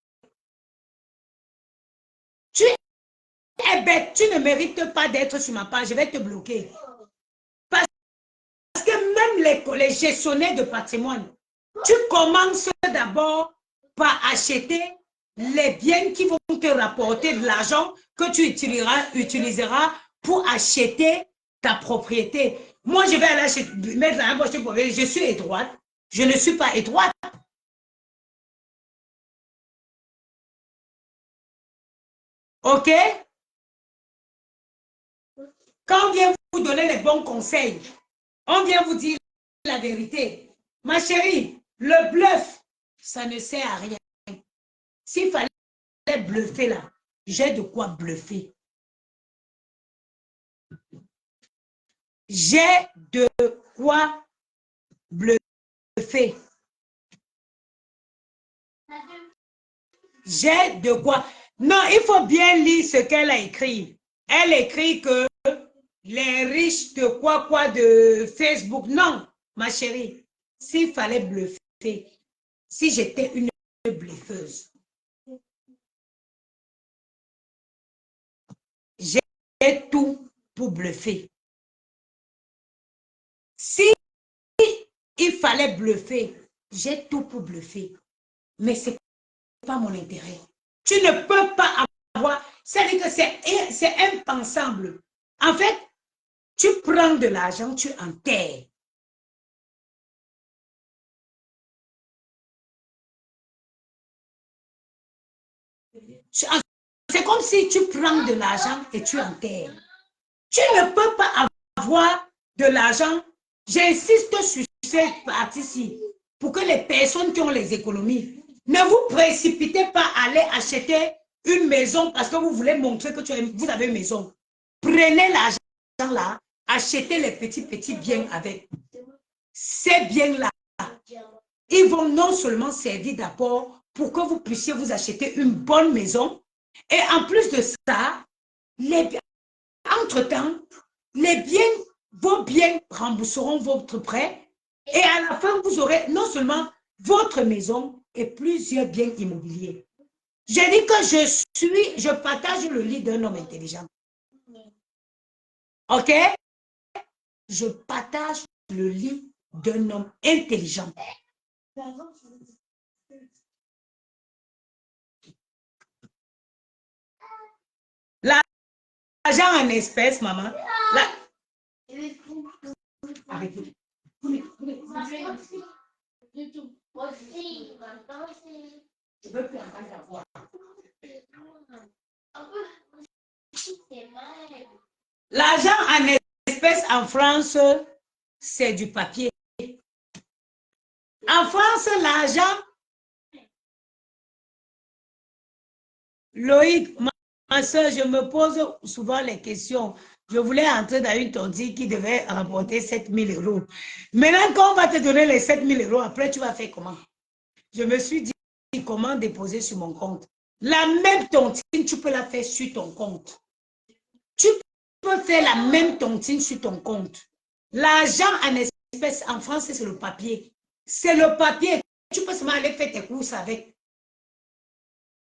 Tu es bête. Tu ne mérites pas d'être sur ma page. Je vais te bloquer. Parce que même les gestionnaires de patrimoine, tu commences d'abord par acheter les biens qui vont te rapporter de l'argent que tu utiliseras pour acheter ta propriété. Moi, je vais aller mettre la poche de propriété. Je suis étroite. Je ne suis pas étroite. OK? Quand on vient vous donner les bons conseils, on vient vous dire la vérité. Ma chérie, le bluff, ça ne sert à rien. S'il fallait bluffer là, j'ai de quoi bluffer. J'ai de quoi bluffer. J'ai de quoi. Non, il faut bien lire ce qu'elle a écrit. Elle écrit que les riches de quoi de Facebook. Non, ma chérie, s'il fallait bluffer, si j'étais une bluffeuse, j'ai tout pour bluffer. Si il fallait bluffer, j'ai tout pour bluffer. Mais ce n'est pas mon intérêt. Tu ne peux pas avoir... C'est-à-dire que c'est impensable. En fait, tu prends de l'argent, tu enterres. C'est comme si tu prends de l'argent et tu enterres. Tu ne peux pas avoir de l'argent. J'insiste sur cette partie-ci pour que les personnes qui ont les économies, ne vous précipitez pas à aller acheter une maison parce que vous voulez montrer que vous avez une maison. Prenez l'argent là, achetez les petits biens avec. Ces biens-là, ils vont non seulement servir d'apport pour que vous puissiez vous acheter une bonne maison, et en plus de ça, entre-temps, vos biens rembourseront votre prêt, et à la fin, vous aurez non seulement votre maison et plusieurs biens immobiliers. J'ai dit que je partage le lit d'un homme intelligent. OK? Je partage le lit d'un homme intelligent. L'argent en espèces, maman. Arrêtez. Je veux plus entendre ta voix. L'argent en espèces en France, c'est du papier. En France, l'argent, Loïc, ma soeur, je me pose souvent les questions. Je voulais entrer dans une tontine qui devait rapporter 7 000 €. Maintenant, quand on va te donner les 7 000 €, après, tu vas faire comment? Je me suis dit, comment déposer sur mon compte? La même tontine, tu peux la faire sur ton compte. Tu peux faire la même tontine sur ton compte. L'argent en espèces en France, c'est le papier. C'est le papier. Tu peux seulement aller faire tes courses avec.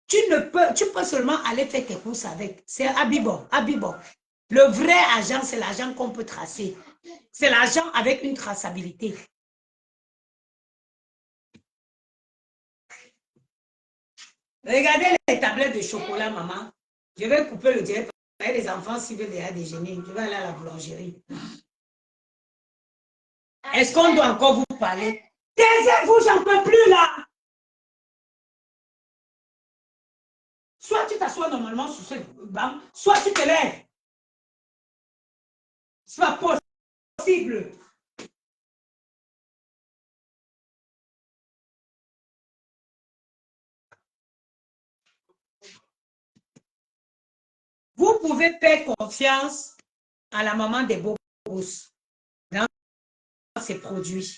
Tu peux seulement aller faire tes courses avec. C'est Abibo. Abibo. Le vrai argent, c'est l'argent qu'on peut tracer. C'est l'argent avec une traçabilité. Regardez les tablettes de chocolat, maman. Je vais couper le direct. Les enfants, s'ils veulent déjà déjeuner, je vais aller à la boulangerie. Est-ce qu'on doit encore vous parler? Taisez-vous, j'en peux plus là. Soit tu t'assois normalement sur ce banc, soit tu te lèves. Ce n'est pas possible. Vous pouvez faire confiance à la maman des beaux gosses dans ces produits.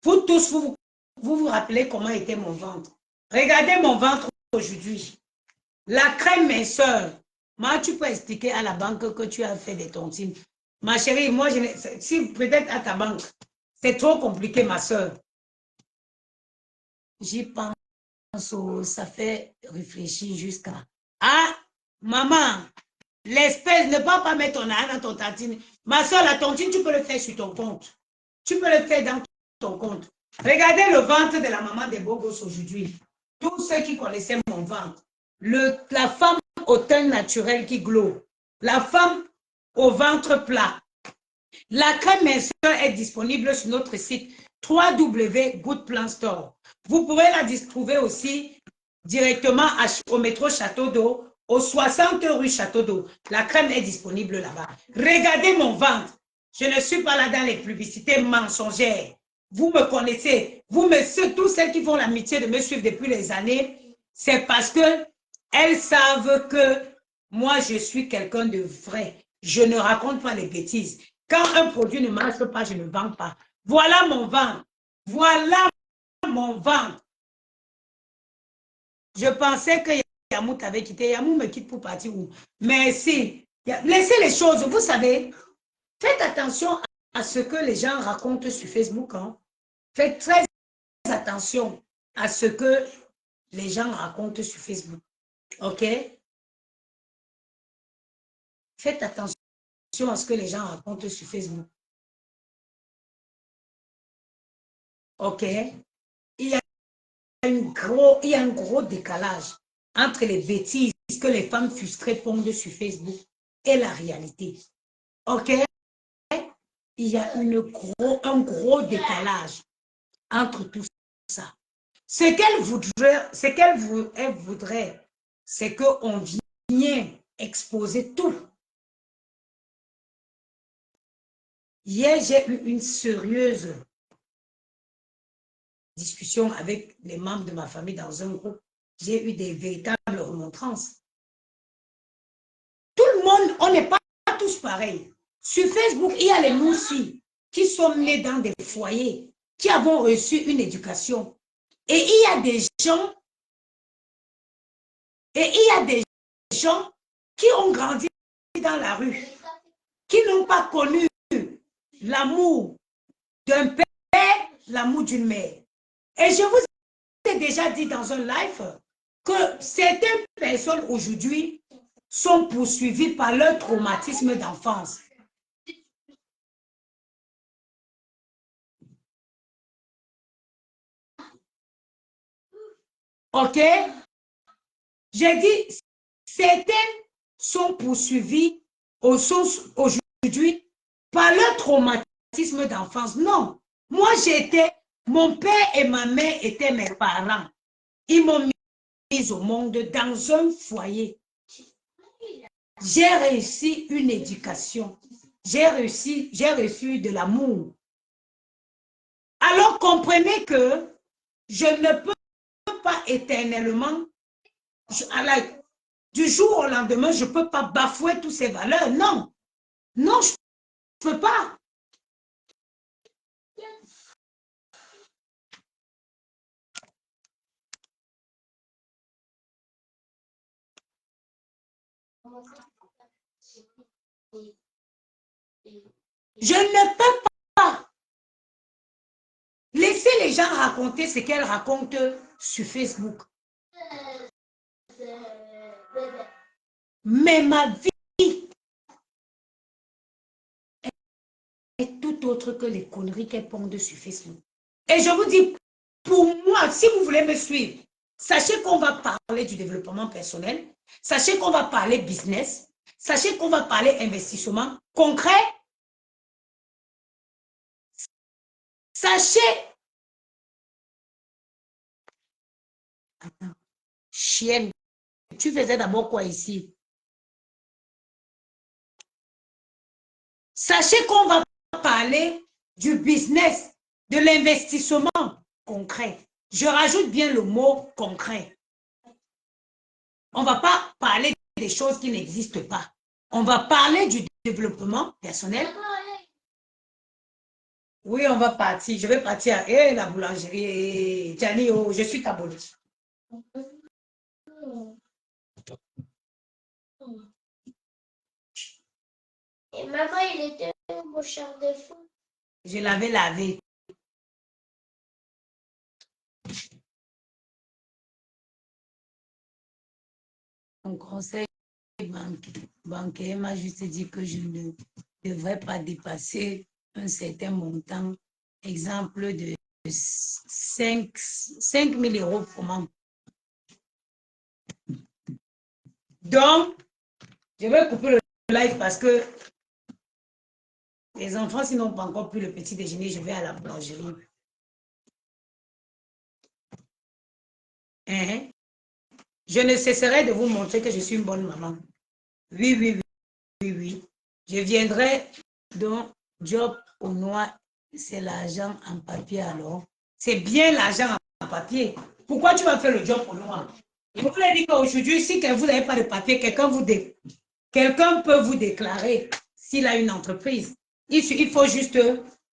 Vous tous, vous rappelez comment était mon ventre. Regardez mon ventre aujourd'hui. La crème minceur. Moi, tu peux expliquer à la banque que tu as fait des tontines. Ma chérie, moi, si peut-être à ta banque, c'est trop compliqué, ma soeur. J'y pense, ça fait réfléchir jusqu'à... Ah, maman, l'espèce, ne va pas mettre ton argent dans ton tantine. Ma soeur, la tontine, tu peux le faire sur ton compte. Tu peux le faire dans ton compte. Regardez le ventre de la maman des beaux gosses aujourd'hui. Tous ceux qui connaissaient mon ventre. La femme au teint naturel qui glow. La femme au ventre plat. La crème minceur est disponible sur notre site www.goodplan Store. Vous pourrez la trouver aussi directement au métro Château d'Eau, au 60 rue Château d'Eau. La crème est disponible là-bas. Regardez mon ventre. Je ne suis pas là dans les publicités mensongères. Vous me connaissez. Tous celles qui font l'amitié de me suivre depuis les années, c'est parce que elles savent que moi, je suis quelqu'un de vrai. Je ne raconte pas les bêtises. Quand un produit ne marche pas, je ne vends pas. Voilà mon ventre. Voilà mon ventre. Je pensais que Yamou t'avait quitté. Yamou me quitte pour partir où? Merci. Laissez les choses. Vous savez, faites attention à ce que les gens racontent sur Facebook. Hein. Faites très attention à ce que les gens racontent sur Facebook. OK? Faites attention à ce que les gens racontent sur Facebook. OK? Il y a un gros décalage entre les bêtises que les femmes frustrées pondent sur Facebook et la réalité. OK? Il y a un gros décalage entre tout ça. Ce qu'elle voudrait, c'est qu'on vienne exposer tout. Hier, j'ai eu une sérieuse discussion avec les membres de ma famille dans un groupe. J'ai eu des véritables remontrances. Tout le monde, on n'est pas tous pareils. Sur Facebook, il y a les moussis qui sont nés dans des foyers, qui avons reçu une éducation. Et il y a des gens qui ont grandi dans la rue, qui n'ont pas connu l'amour d'un père, l'amour d'une mère. Et je vous ai déjà dit dans un live que certaines personnes aujourd'hui sont poursuivies par leur traumatisme d'enfance. OK? J'ai dit, certaines sont poursuivies aujourd'hui par leur traumatisme d'enfance. Non. Moi, mon père et ma mère étaient mes parents. Ils m'ont mise au monde dans un foyer. J'ai réussi une éducation. J'ai reçu de l'amour. Alors comprenez que je ne peux pas éternellement, du jour au lendemain, je ne peux pas bafouer toutes ces valeurs. Non, non, je ne peux pas. Je ne peux pas laisser les gens raconter ce qu'elles racontent sur Facebook. Mais ma vie est tout autre que les conneries qu'elles pondent sur Facebook. Et je vous dis, pour moi, si vous voulez me suivre, sachez qu'on va parler du développement personnel, sachez qu'on va parler business, sachez qu'on va parler investissement concret. Sachez, attends, chienne, tu faisais d'abord quoi ici? Sachez qu'on va parler du business, de l'investissement concret. Je rajoute bien le mot concret. On ne va pas parler des choses qui n'existent pas. On va parler du développement personnel. Oui, on va partir. Je vais partir à la boulangerie. Gianni, oh, je suis abonnée. Et maman, il était où, mon cher de fou? Je l'avais lavé. Mon conseil bancaire m'a juste dit que je ne devrais pas dépasser un certain montant, exemple de 5 000 € pour moi. Donc, je vais couper le live parce que les enfants, s'ils n'ont pas encore pris le petit déjeuner, je vais à la boulangerie. Je ne cesserai de vous montrer que je suis une bonne maman. Oui, oui, oui, oui, oui. Je viendrai dans job au noir, c'est l'argent en papier alors. C'est bien l'argent en papier. Pourquoi tu vas faire le job au noir? Je vous l'ai dit qu'aujourd'hui, si vous n'avez pas de papier, quelqu'un peut vous déclarer s'il a une entreprise. Il faut juste,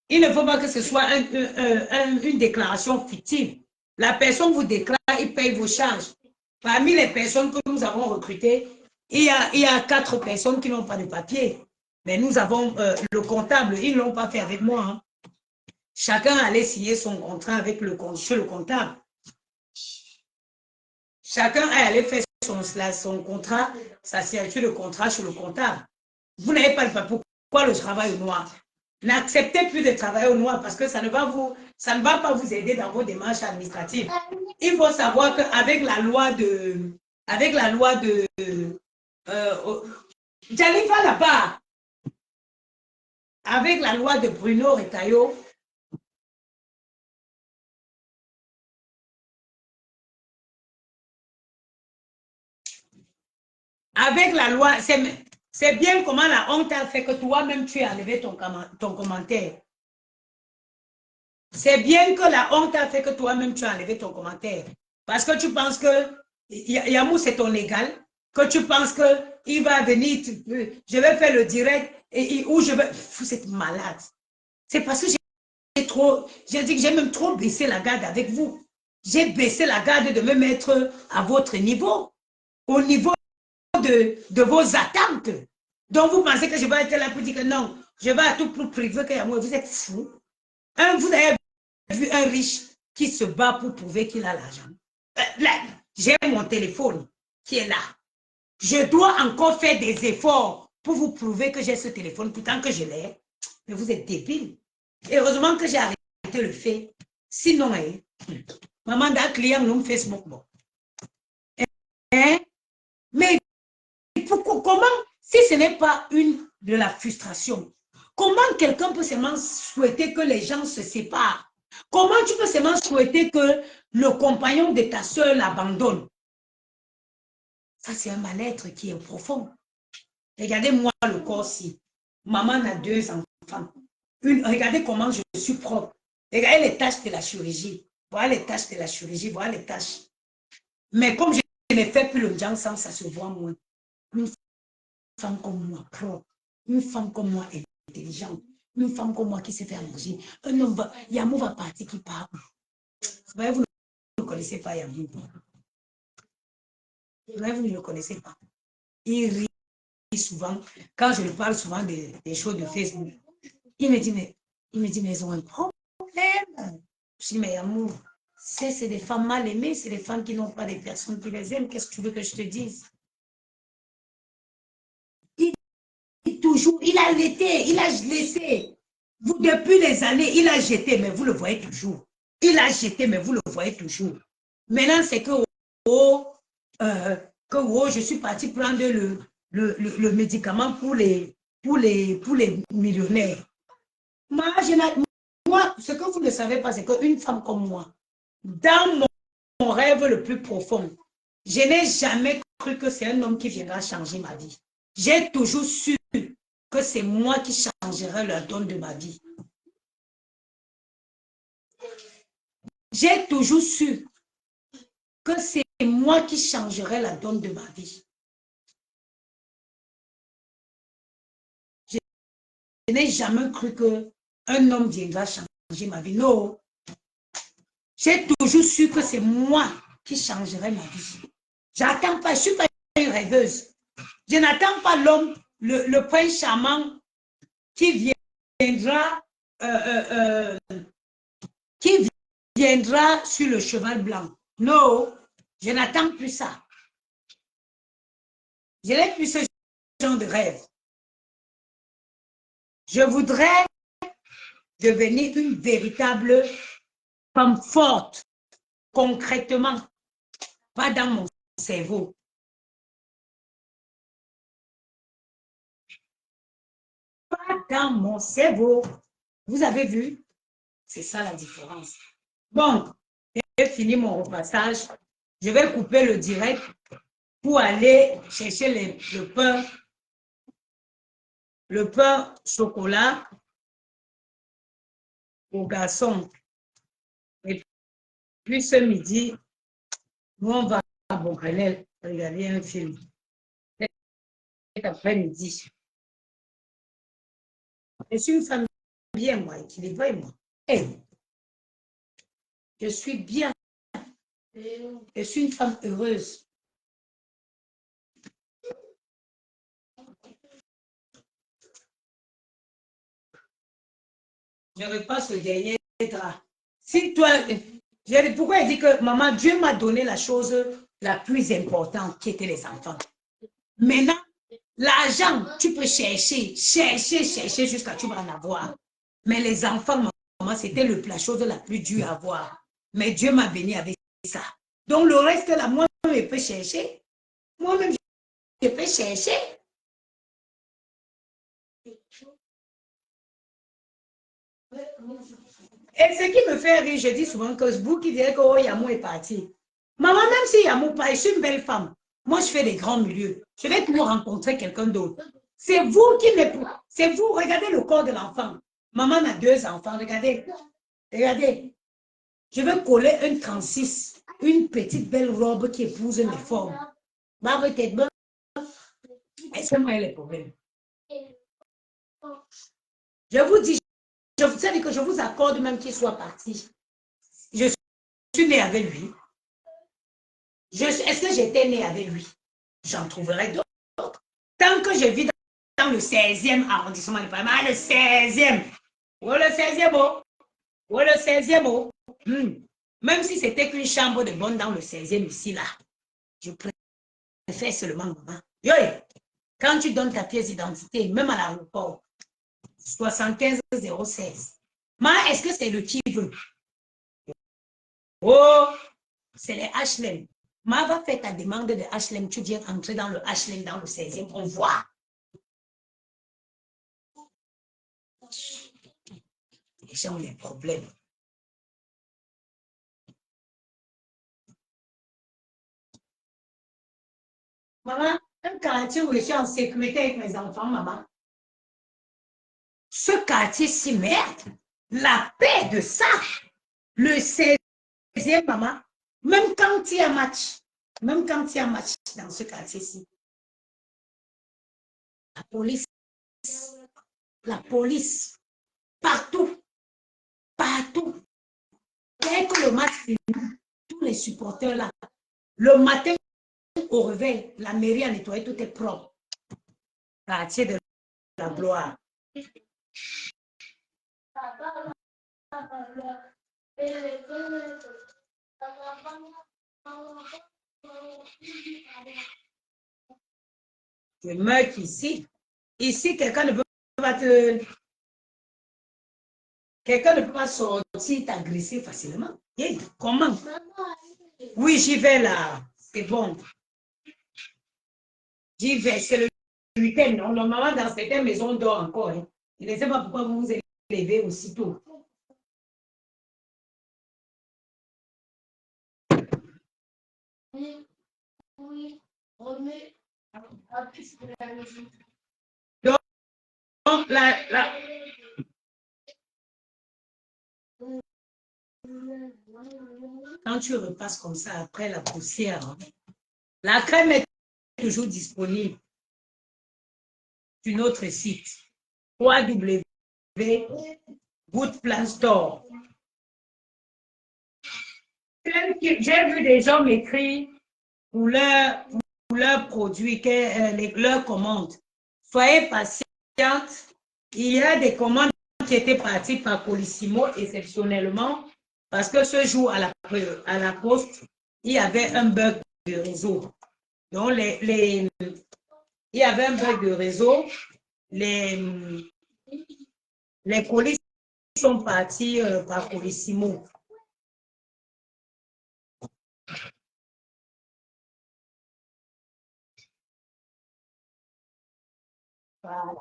il ne faut pas que ce soit une déclaration fictive. La personne vous déclare, il paye vos charges. Parmi les personnes que nous avons recrutées, il y a 4 personnes qui n'ont pas de papier. Mais nous avons le comptable, ils ne l'ont pas fait avec moi. Hein. Chacun allait signer son contrat avec chez le comptable. Chacun allait faire son contrat, sa signature de contrat chez le comptable. Vous n'avez pas le papier. Pourquoi le travail au noir? N'acceptez plus de travailler au noir parce que ça ne va pas vous aider dans vos démarches administratives. Il faut savoir qu'avec la loi de Jalifa là-bas, avec la loi de Bruno Retailleau, avec la loi, c'est bien comment la honte a fait que toi-même tu as enlevé ton commentaire. C'est bien que la honte a fait que toi-même tu as enlevé ton commentaire. Parce que tu penses que Yamou c'est ton égal, que tu penses qu'il va venir, je vais faire le direct, ou je vais. Vous êtes malade. C'est parce que j'ai même trop baissé la garde avec vous. J'ai baissé la garde de me mettre à votre niveau, au niveau de vos attentes. Donc vous pensez que je vais être là pour dire que non, je vais à tout pour priver que Yamou, vous êtes fou. Vous avez vu un riche qui se bat pour prouver qu'il a l'argent. J'ai mon téléphone qui est là. Je dois encore faire des efforts pour vous prouver que j'ai ce téléphone, pourtant que je l'ai. Mais vous êtes débile. Et heureusement que j'ai arrêté le fait. Sinon, maman d'un client nous Facebook. Bon. Mais comment, si ce n'est pas de la frustration, comment quelqu'un peut seulement souhaiter que les gens se séparent? Comment tu peux seulement souhaiter que le compagnon de ta soeur l'abandonne? Ça, c'est un mal-être qui est profond. Regardez-moi le corps-ci. Maman a 2 enfants. Regardez comment je suis propre. Regardez les tâches de la chirurgie. Voilà les tâches de la chirurgie. Voilà les tâches. Mais comme je ne fais plus le jansan, ça se voit moins. Une femme comme moi, propre. Une femme comme moi, intelligente. Une femme comme moi qui sait faire manger. Un homme va, Yamou va partir qui part. Vous ne connaissez pas Yamou. Vous ne le connaissez pas. Il souvent, quand je lui parle souvent des choses de Facebook, il me dit, mais ils ont un problème. Je dis, mais amour, c'est des femmes mal aimées, c'est des femmes qui n'ont pas des personnes qui les aiment. Qu'est-ce que tu veux que je te dise? Toujours, il a laissé, il a laissé. Vous, depuis les années, il a jeté, mais vous le voyez toujours. Il a jeté, mais vous le voyez toujours. Maintenant, c'est que, je suis parti prendre le médicament pour les millionnaires. Moi, ce que vous ne savez pas, c'est qu'une femme comme moi, dans mon rêve le plus profond, je n'ai jamais cru que c'est un homme qui viendra changer ma vie. J'ai toujours su que c'est moi qui changerai la donne de ma vie. J'ai toujours su que c'est moi qui changerai la donne de ma vie. Je n'ai jamais cru qu'un homme viendra changer ma vie. Non. J'ai toujours su que c'est moi qui changerai ma vie. J'attends pas, je ne suis pas une rêveuse. Je n'attends pas l'homme, le prince charmant qui viendra sur le cheval blanc. Non, je n'attends plus ça. Je n'ai plus ce genre de rêve. Je voudrais devenir une véritable femme forte, concrètement, pas dans mon cerveau. Pas dans mon cerveau. Vous avez vu? C'est ça la différence. Bon, j'ai fini mon repassage. Je vais couper le direct pour aller chercher le pain chocolat aux garçons. Et puis ce midi, nous on va à Beaugrenelle regarder un film. Cet après-midi. Je suis une femme bien, moi, équilibrée, moi. Hey, je suis bien. Je suis une femme heureuse. Je repasse le dernier drap. Si toi, pourquoi il dit que maman, Dieu m'a donné la chose la plus importante qui était les enfants. Maintenant, l'argent, tu peux chercher jusqu'à tu vas en avoir. Mais les enfants, maman, c'était la chose la plus dure à avoir. Mais Dieu m'a béni avec ça. Donc le reste là, moi-même, je peux chercher. Moi-même, je peux chercher. Et ce qui me fait rire, je dis souvent que vous qui dirait que oh, Yamou est parti. Maman, même si Yamou part, je suis une belle femme. Moi, je fais des grands milieux. Je vais toujours rencontrer quelqu'un d'autre. C'est vous qui me... C'est vous, regardez le corps de l'enfant. Maman a 2 enfants, regardez. Regardez. Je vais coller un 36, une petite belle robe qui épouse mes formes. Est-ce que moi, elle est problème? Je vous dis, vous savez que je vous accorde même qu'il soit parti. Je suis née avec lui. Est-ce que j'étais née avec lui? J'en trouverai d'autres. Tant que je vis dans le 16e arrondissement de Paris, le 16e. Ou le 16e, oh. Ou le 16e, oh. Même si c'était qu'une chambre de bonne dans le 16e ici, là, je préfère seulement maman. Yo, quand tu donnes ta pièce d'identité, même à l'aéroport, 75 016. Ma, est-ce que c'est le qui veut? Oh, c'est les HLM. Ma va faire ta demande de HLM, tu viens entrer dans le HLM dans le 16e, on voit. Les gens ont des problèmes. Maman, un quartier où je suis en sécurité avec mes enfants, maman. Ce quartier-ci, merde, la paix de ça, le 16e, maman, même quand il y a match dans ce quartier-ci, la police, partout, dès que le match finit, tous les supporters là, le matin au réveil, la mairie a nettoyé, tout est propre. Quartier de la gloire. Je meurs ici. Ici, quelqu'un ne peut pas te... Quelqu'un ne peut pas sortir t'agresser facilement. Hey, comment? Oui, j'y vais là. C'est bon. J'y vais. C'est le week-end. Normalement, dans certaines maisons, on dort encore. Hein. Je ne sais pas pourquoi vous vous élevez aussitôt. Oui, remets. Donc, quand tu repasses comme ça après la poussière, hein, la crème est toujours disponible sur notre site www.goodplan Store. J'ai vu des gens m'écrire pour leurs produits, leurs commandes. Soyez patiente. Il y a des commandes qui étaient parties par Colissimo exceptionnellement parce que ce jour à la poste, il y avait un bug de réseau. Donc, il y avait un bug de réseau. Les colis sont partis par Colissimo. Voilà.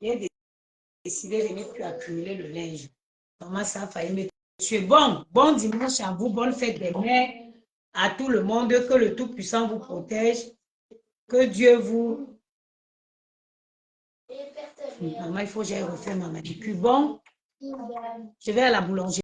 J'ai décidé de ne plus accumuler le linge. Maman, ça a failli me tuer. Bon dimanche à vous, bonne fête des mères, à tout le monde, que le Tout-Puissant vous protège, que Dieu vous... Maman, il faut que j'aille refaire ma manicure. Bon, je vais à la boulangerie.